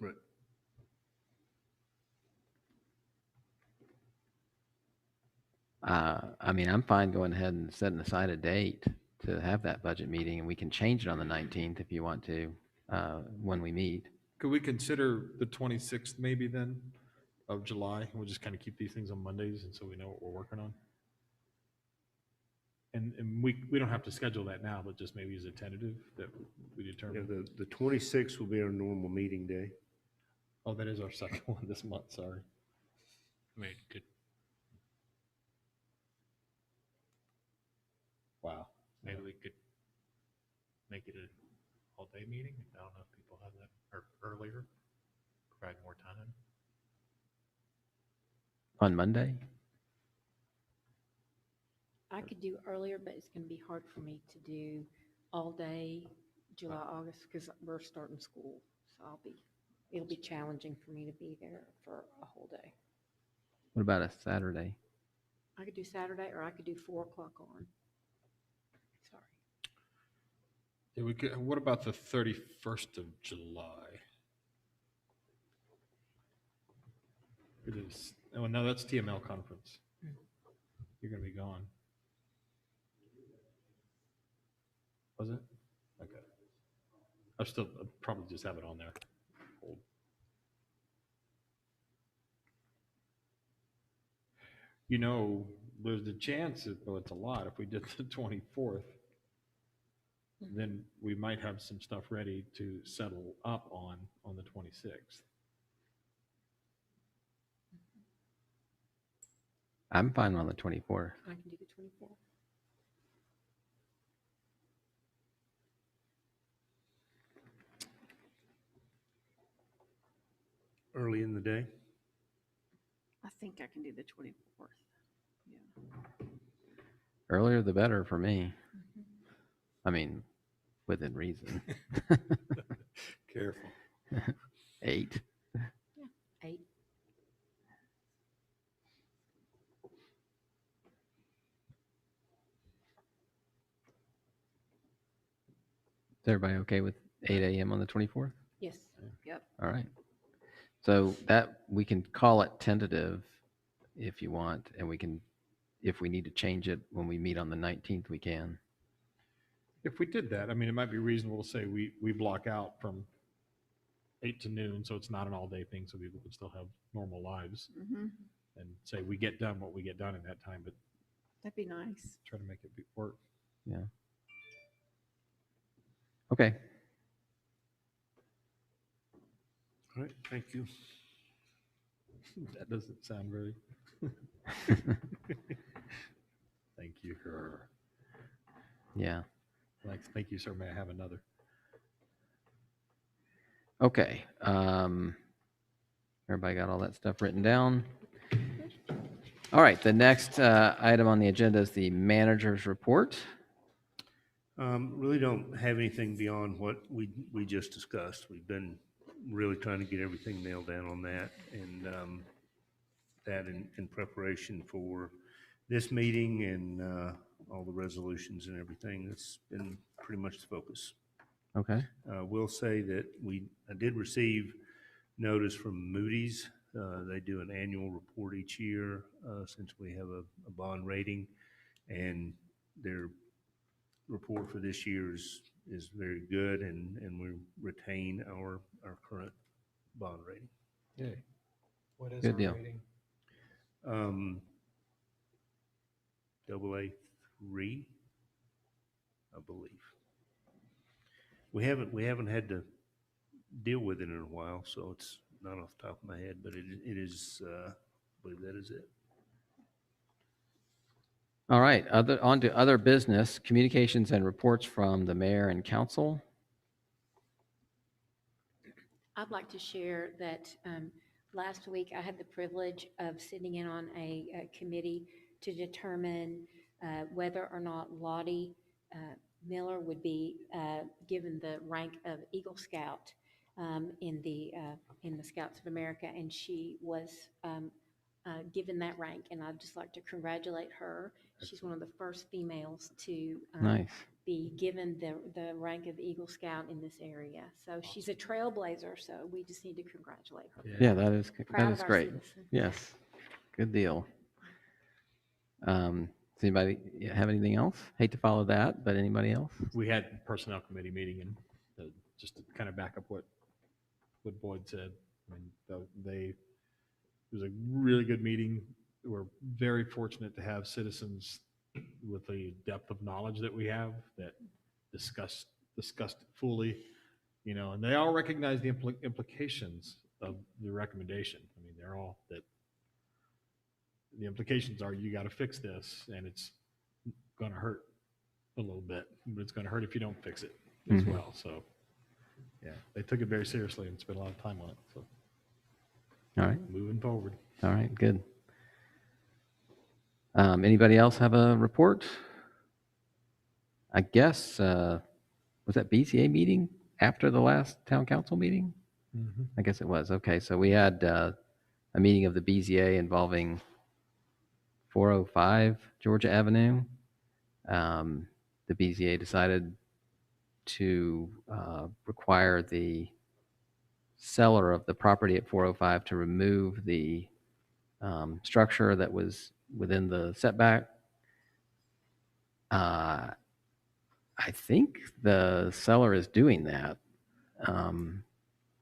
Right. I mean, I'm fine going ahead and setting aside a date to have that budget meeting, and we can change it on the 19th if you want to, when we meet. Could we consider the 26th maybe then of July? We'll just kind of keep these things on Mondays, and so we know what we're working on. And we don't have to schedule that now, but just maybe as a tentative that we Yeah, determine. the 26th will be our normal meeting day. Oh, that is our second one this month, sorry. I mean, good. Wow. Maybe we could make it an all-day meeting. I don't know if people have that, or earlier, provide more time. On Monday? I could do earlier, but it's going to be hard for me to do all day, July, August, because we're starting school. So it'll be challenging for me to be there for a whole day. What about a Saturday? I could do Saturday, or I could do 4 o'clock on. Sorry. Yeah, we could, what about the 31st of July? It is, oh, no, that's TML conference. You're going to be gone. Was it? Okay. I'll probably just have it on there. Hold. You know, there's the chance, though it's a lot, if we did the 24th, then we might have some stuff ready to settle up on the 26th. I'm fine on the 24th. I can do the 24th. Early in the day. I think I can do the 24th. Yeah. Earlier the better for me. I mean, within reason. Careful. 8. 8. Is everybody okay with 8 a.m. on the 24th? Yes. Yep. All right. So that we can call it tentative if you want, and we can if we need to change it when we meet on the 19th, we can. If we did that, I mean, it might be reasonable to say we block out from 8 to noon, so it's not an all-day thing, so people can still have normal lives. Mhm. And say we get done what we get done in that time, but That'd be nice. try to make it work. Yeah. Okay. All right, thank you. That doesn't sound very. Thank you. Yeah. Thank you, sir. May I have another? Okay. Everybody got all that stuff written down? All right. The next item on the agenda is the manager's report. Really don't have anything beyond what we just discussed. We've been really trying to get everything nailed down on that, and that in preparation for this meeting and all the resolutions and everything. That's been pretty much the focus. Okay. Will say that I did receive notice from Moody's. They do an annual report each year since we have a bond rating, and their report for this year is very good, and we retain our current bond rating. Yay. What is Good our deal. rating? AA3, I believe. We haven't had to deal with it in a while, so it's not off the top of my head, but it is, I believe that is it. All right. On to other business, communications and reports from the mayor and council. I'd like to share that last week I had the privilege of sitting in on a committee to determine whether or not Lottie Miller would be given the rank of Eagle Scout in the Scouts of America, and she was given that rank, and I'd just like to congratulate her. She's one of the first females to Nice. be given the rank of Eagle Scout in this area. So she's a trailblazer, so we just need to congratulate her. Yeah, that is Proud of our great. citizen. Yes. Good deal. Does anybody have anything else? Hate to follow that, but anybody else? We had personnel committee meeting, and just to kind of back up what Boyd said. I mean, it was a really good meeting. We're very fortunate to have citizens with the depth of knowledge that we have that discussed it fully, and they all recognize the implications of the recommendation. I mean, they're all that the implications are you got to fix this, and it's going to hurt a little bit, but it's going to hurt if you don't fix it as well. So, yeah, they took it very seriously and spent a lot of time on it. So, All right. moving forward. All right. Good. Anybody else have a report? I guess, was that BCA meeting after the last town council meeting? Mm-hmm. I guess it was. Okay. So we had a meeting of the BZA involving 405 Georgia Avenue. The BZA decided to require the seller of the property at 405 to remove the structure that was within the setback. I think the seller is doing that.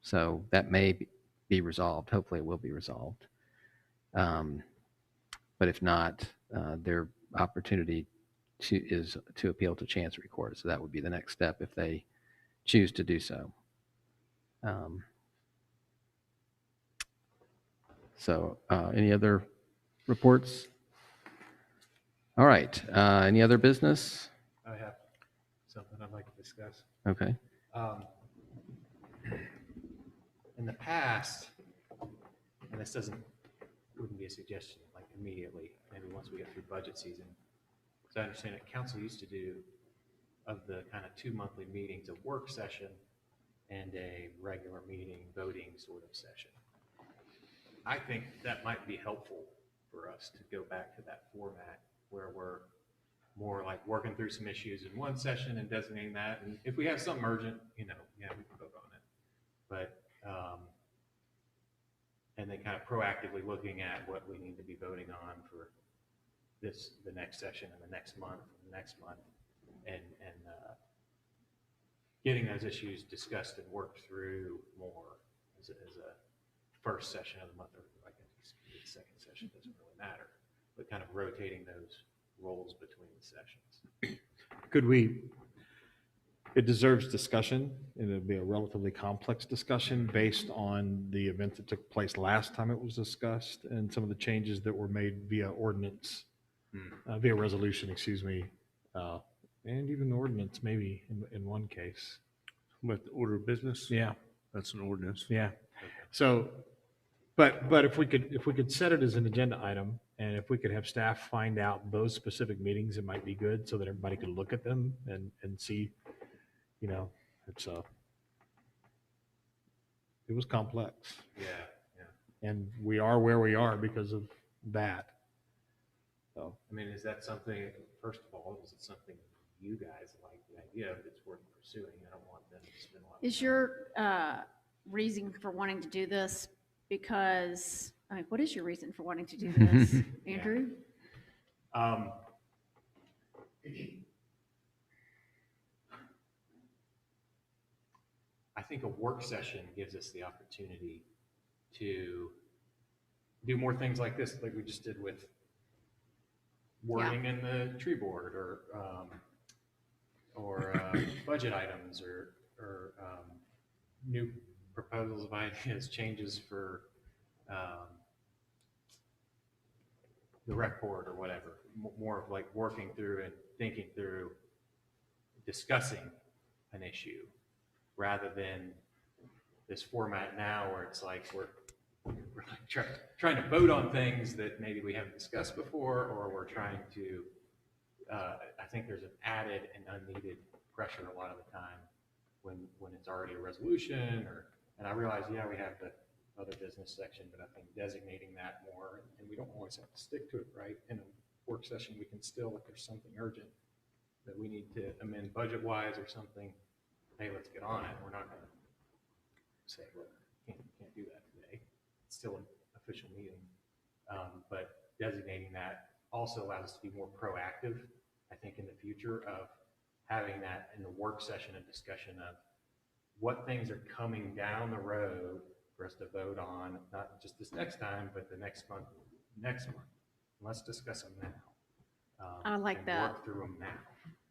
So that may be resolved. Hopefully it will be resolved. But if not, their opportunity is to appeal to Chancery Court. So that would be the next step if they choose to do so. Any other reports? All right. Any other business? I have something I'd like to discuss. Okay. In the past, and this wouldn't be a suggestion like immediately, maybe once we get through budget season. So I understand that council used to do of the kind of 2 monthly meetings, a work session and a regular meeting voting sort of session. I think that might be helpful for us to go back to that format where we're more like working through some issues in one session and designating that. And if we have something urgent, we can vote on it. But, and then kind of proactively looking at what we need to be voting on for the next session and the next month, and getting those issues discussed and worked through more as a first session of the month, or I guess the second session, doesn't really matter, but kind of rotating those roles between the sessions. Could we, it deserves discussion, and it'd be a relatively complex discussion based on the event that took place last time it was discussed and some of the changes that were made via ordinance, via resolution, excuse me, and even ordinance maybe in one case. What, the order of business? Yeah, That's an ordinance. yeah. So, but if we could set it as an agenda item, and if we could have staff find out those specific meetings, it might be good so that everybody could look at them and see, you know, it was complex. Yeah, yeah. And we are where we are because of that. So, I mean, is that something, first of all, is it something you guys like the idea of that's worth pursuing? I don't want them to spend a lot of Is time. your reason for wanting to do this because, I mean, what is your reason for wanting to do this, Andrew? I think a work session gives us the opportunity to do more things like this, like we just did with wording in the tree board, or budget items, or new proposals of ideas, changes for the rec board or whatever. More of like working through and thinking through, discussing an issue, rather than this format now where it's like we're like trying to vote on things that maybe we haven't discussed before, or we're trying to, I think there's an added and unneeded pressure a lot of the time when it's already a resolution, and I realize, yeah, we have the other business section, but I think designating that more, and we don't always have to stick to it, right? In a work session, we can still, if there's something urgent that we need to amend budget-wise or something, hey, let's get on it. We're not going to say, well, can't do that today. It's still an official meeting. But designating that also allows us to be more proactive, I think, in the future, of having that in the work session, a discussion of what things are coming down the road for us to vote on, not just this next time, but the next month. Let's discuss them now. I like and that. Work through them now.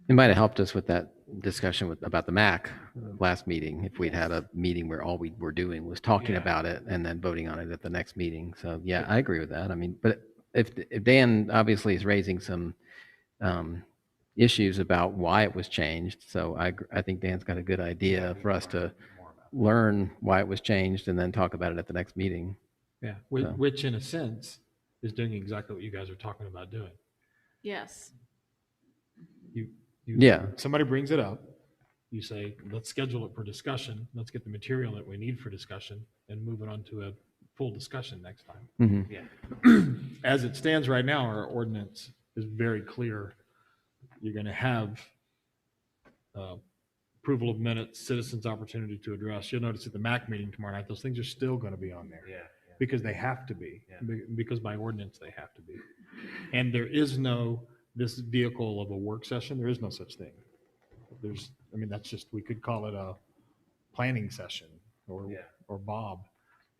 It might have helped us with that discussion about the MAC last meeting, if we'd had a meeting where all we were doing was talking Yeah. about it and then voting on it at the next meeting. So, yeah, I agree with that. I mean, but if Dan obviously is raising some issues about why it was changed, so I think Dan's got a good idea for us to More about learn why it was changed and then talk about it at the next meeting. yeah, So. which in a sense is doing exactly what you guys are talking about doing. Yes. Yeah. Somebody brings it up, you say, let's schedule it for discussion, let's get the material that we need for discussion, and move it on to a full discussion next time. Mhm. Yeah. As it stands right now, our ordinance is very clear. You're going to have approval of minutes, citizens' opportunity to address. You'll notice at the MAC meeting tomorrow night, those things are still going to be on there. Yeah. Because they have to be, Yeah. because by ordinance they have to be. And there is no, this vehicle of a work session, there is no such thing. That's just, we could call it a planning session or Bob.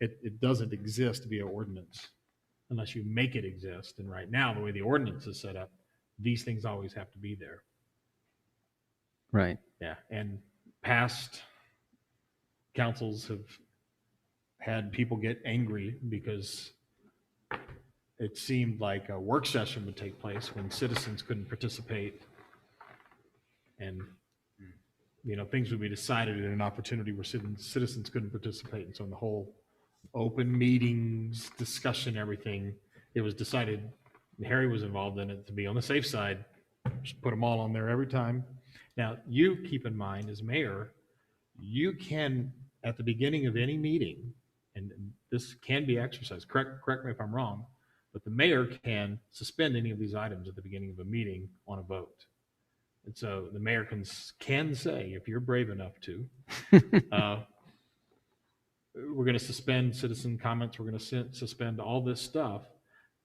It doesn't exist via ordinance unless you make it exist. And right now, the way the ordinance is set up, these things always have to be there. Right. Yeah. And past councils have had people get angry because it seemed like a work session would take place when citizens couldn't participate, and things would be decided in an opportunity where citizens couldn't participate. And so in the whole open meetings, discussion, everything, it was decided, and Harry was involved in it, to be on the safe side, just put them all on there every time. Now, you keep in mind, as mayor, you can, at the beginning of any meeting, and this can be exercised, correct me if I'm wrong, but the mayor can suspend any of these items at the beginning of a meeting on a vote. And so the mayor can say, if you're brave enough to, we're going to suspend citizen comments, we're going to suspend all this stuff,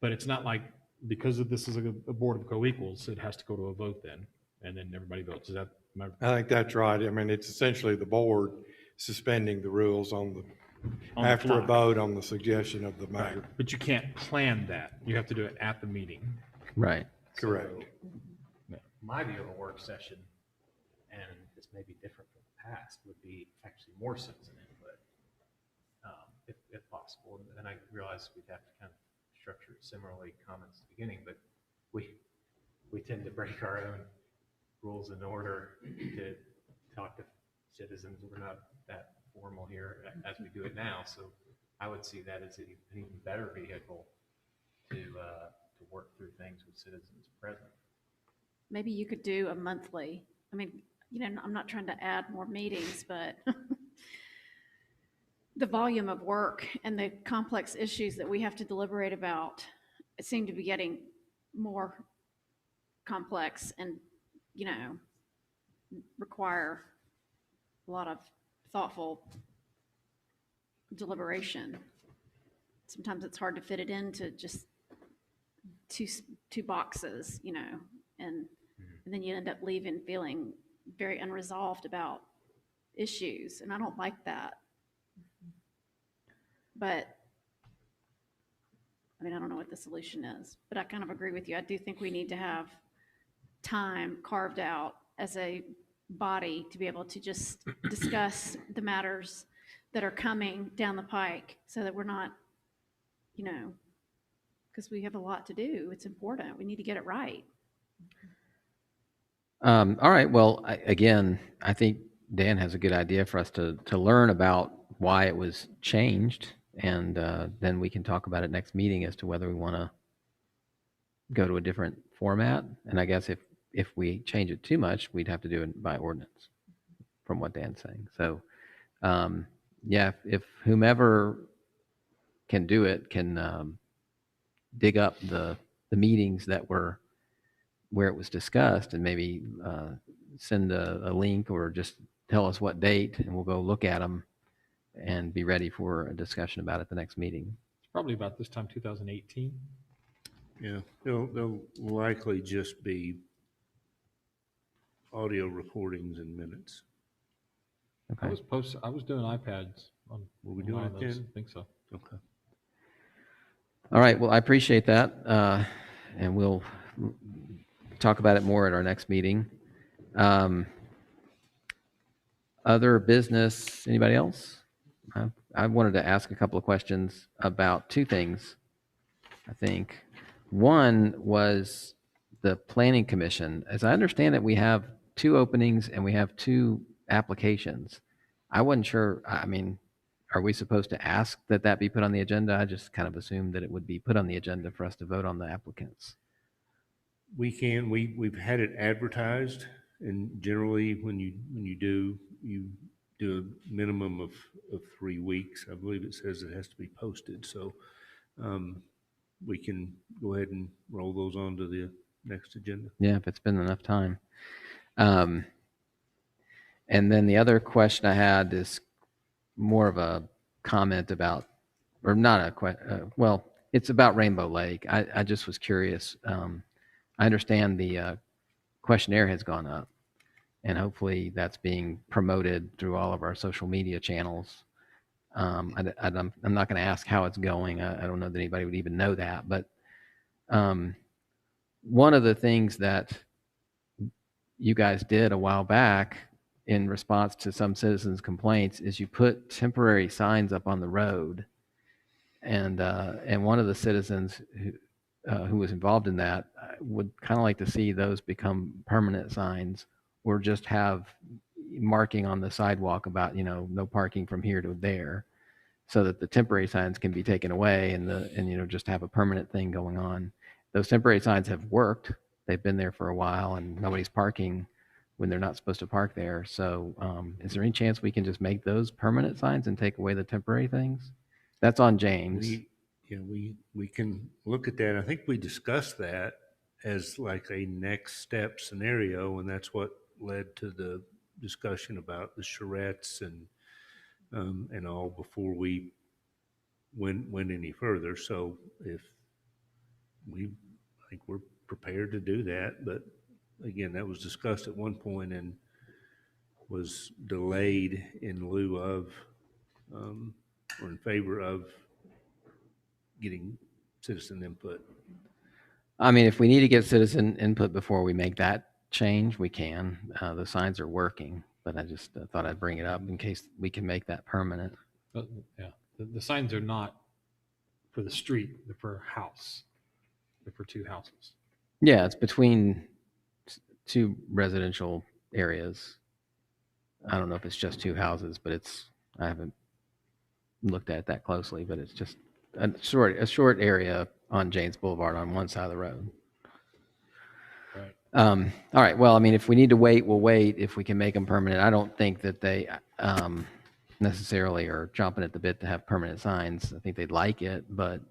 but it's not like because of this is a board of co-equals, it has to go to a vote then, and then everybody votes. Is that, am I I think that's right. I mean, it's essentially the board suspending the rules on the after a fly? vote on the suggestion of the Right, mayor. but you can't plan that. You have to do it at the meeting. Right. Correct. So, my view of a work session, and this may be different from the past, would be actually more citizen input, if possible. And I realize we'd have to kind of structure it similarly, comments at the beginning, but we tend to break our own rules and order to talk to citizens. We're not that formal here as we do it now, so I would see that as an even better vehicle to work through things with citizens present. Maybe you could do a monthly, I mean, I'm not trying to add more meetings, but the volume of work and the complex issues that we have to deliberate about seem to be getting more complex and, require a lot of thoughtful deliberation. Sometimes it's hard to fit it into just two boxes, and then you end up leaving feeling very unresolved about issues, and I don't like that. But I don't know what the solution is, but I kind of agree with you. I do think we need to have time carved out as a body to be able to just discuss the matters that are coming down the pike, so that we're not, because we have a lot to do. It's important. We need to get it right. All right. Well, again, I think Dan has a good idea for us to learn about why it was changed, and then we can talk about it next meeting as to whether we want to go to a different format. And I guess if we change it too much, we'd have to do it by ordinance, from what Dan's saying. So, yeah, if whomever can do it can dig up the meetings that were where it was discussed, and maybe send a link or just tell us what date, and we'll go look at them and be ready for a discussion about it the next meeting. It's probably about this time, 2018. Yeah, they'll likely just be audio recordings and minutes. Okay. I was doing iPads on. Were we on doing mine, it those. then? I think so. Okay. All right. Well, I appreciate that, and we'll talk about it more at our next meeting. Other business, anybody else? I wanted to ask a couple of questions about two things, I think. One was the Planning Commission. As I understand it, we have 2 openings and we have 2 applications. I wasn't sure, are we supposed to ask that be put on the agenda? I just kind of assumed that it would be put on the agenda for us to vote on the applicants. We've had it advertised, and generally when you do a minimum of 3 weeks. I believe it says it has to be posted, so we can go ahead and roll those onto the next agenda. Yeah, if it's been enough time. And then the other question I had is more of a comment about, or not a question, well, it's about Rainbow Lake. I just was curious. I understand the questionnaire has gone up, and hopefully that's being promoted through all of our social media channels. I'm not going to ask how it's going. I don't know that anybody would even know that, but one of the things that you guys did a while back in response to some citizens' complaints is you put temporary signs up on the road, and one of the citizens who was involved in that would kind of like to see those become permanent signs, or just have marking on the sidewalk about, no parking from here to there, so that the temporary signs can be taken away and just have a permanent thing going on. Those temporary signs have worked. They've been there for a while, and nobody's parking when they're not supposed to park there. So is there any chance we can just make those permanent signs and take away the temporary things? That's on James. We can look at that. I think we discussed that as like a next step scenario, and that's what led to the discussion about the charrettes and all before we went any further. So if we, think we're prepared to do that, but again, that was discussed at one point and was delayed in lieu of, or in favor of getting citizen input. I mean, if we need to get citizen input before we make that change, we can. The signs are working, but I just thought I'd bring it up in case we can make that permanent. But, yeah, the signs are not for the street, they're for a house. They're for 2 houses. Yeah, it's between 2 residential areas. I don't know if it's just 2 houses, but I haven't looked at it that closely, but it's just a short area on James Boulevard on one side of the road. Right. All right, well, I mean, if we need to wait, we'll wait if we can make them permanent. I don't think that they necessarily are chomping at the bit to have permanent signs. I think they'd like it, but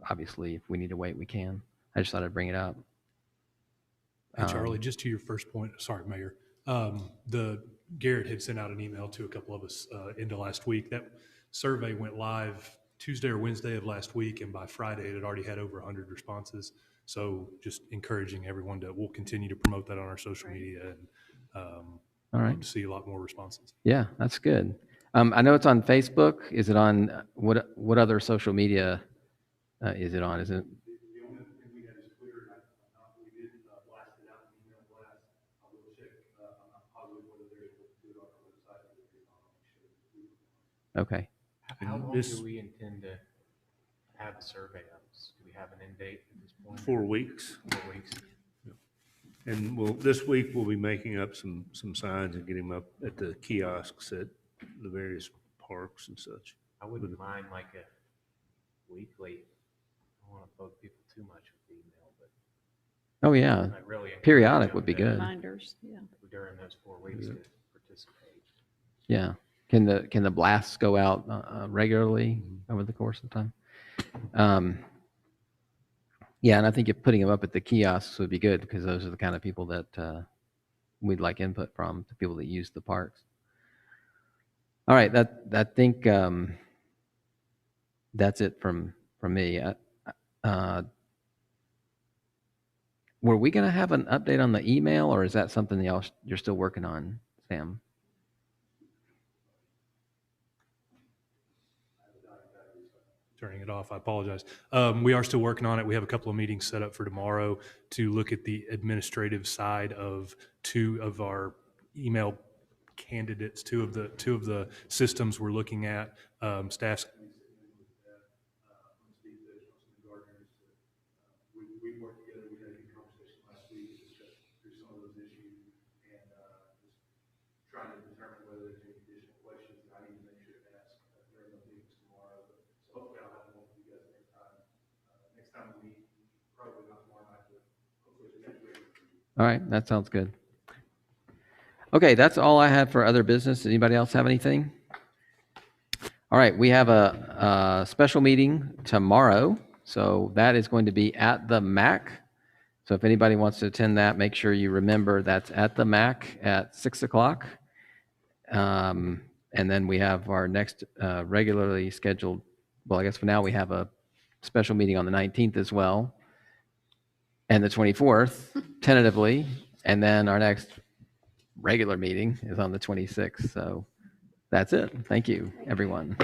obviously, if we need to wait, we can. I just thought I'd bring it up. And Charlie, just to your first point, sorry, Mayor, Garrett had sent out an email to a couple of us into last week. That survey went live Tuesday or Wednesday of last week, and by Friday, it had already had over 100 responses. So just encouraging everyone we'll continue to promote that on our social media and All right. to see a lot more responses. Yeah, that's good. I know it's on Facebook. Is it on what other social media is it on? Is it? The only thing we had is Twitter, and we did blast it out in email blast. I will check, I'm not positive whether they're able to do it on our website or if they're not, I'll make sure. Okay. How long This- do we intend to have the survey up? Do we have an end date at this point? 4 weeks. 4 weeks? And this week we'll be making up some signs and getting them up at the kiosks at the various parks and such. I wouldn't mind like a weekly, I don't want to bug people too much with the email, but Oh, yeah. I really. encourage Periodic them would be to- good. Reminders, yeah. During those 4 weeks to participate. Yeah. Can the blasts go out regularly over the course of time? Yeah, and I think if putting them up at the kiosks would be good because those are the kind of people that we'd like input from, the people that use the parks. All right, I think that's it from me. Were we going to have an update on the email, or is that something you're still working on, Sam? Turning it off, I apologize. We are still working on it. We have a couple of meetings set up for tomorrow to look at the administrative side of 2 of our email candidates, 2 of the systems we're looking at. Staff's We worked together, we had a good conversation last week, discussed through some of those issues, and just trying to determine whether there's any additional questions that I need to make sure to ask during the meetings tomorrow. But so hopefully I'll have one for you guys next time. Next time we meet, probably not tomorrow night, but hopefully the next week. All right, that sounds good. Okay, that's all I have for other business. Anybody else have anything? All right, we have a special meeting tomorrow, so that is going to be at the MAC. So if anybody wants to attend that, make sure you remember that's at the MAC at 6 o'clock. And then we have our next regularly scheduled, well, I guess for now we have a special meeting on the 19th as well, and the 24th, tentatively, and then our next regular meeting is on the 26th. So that's it. Thank you, everyone.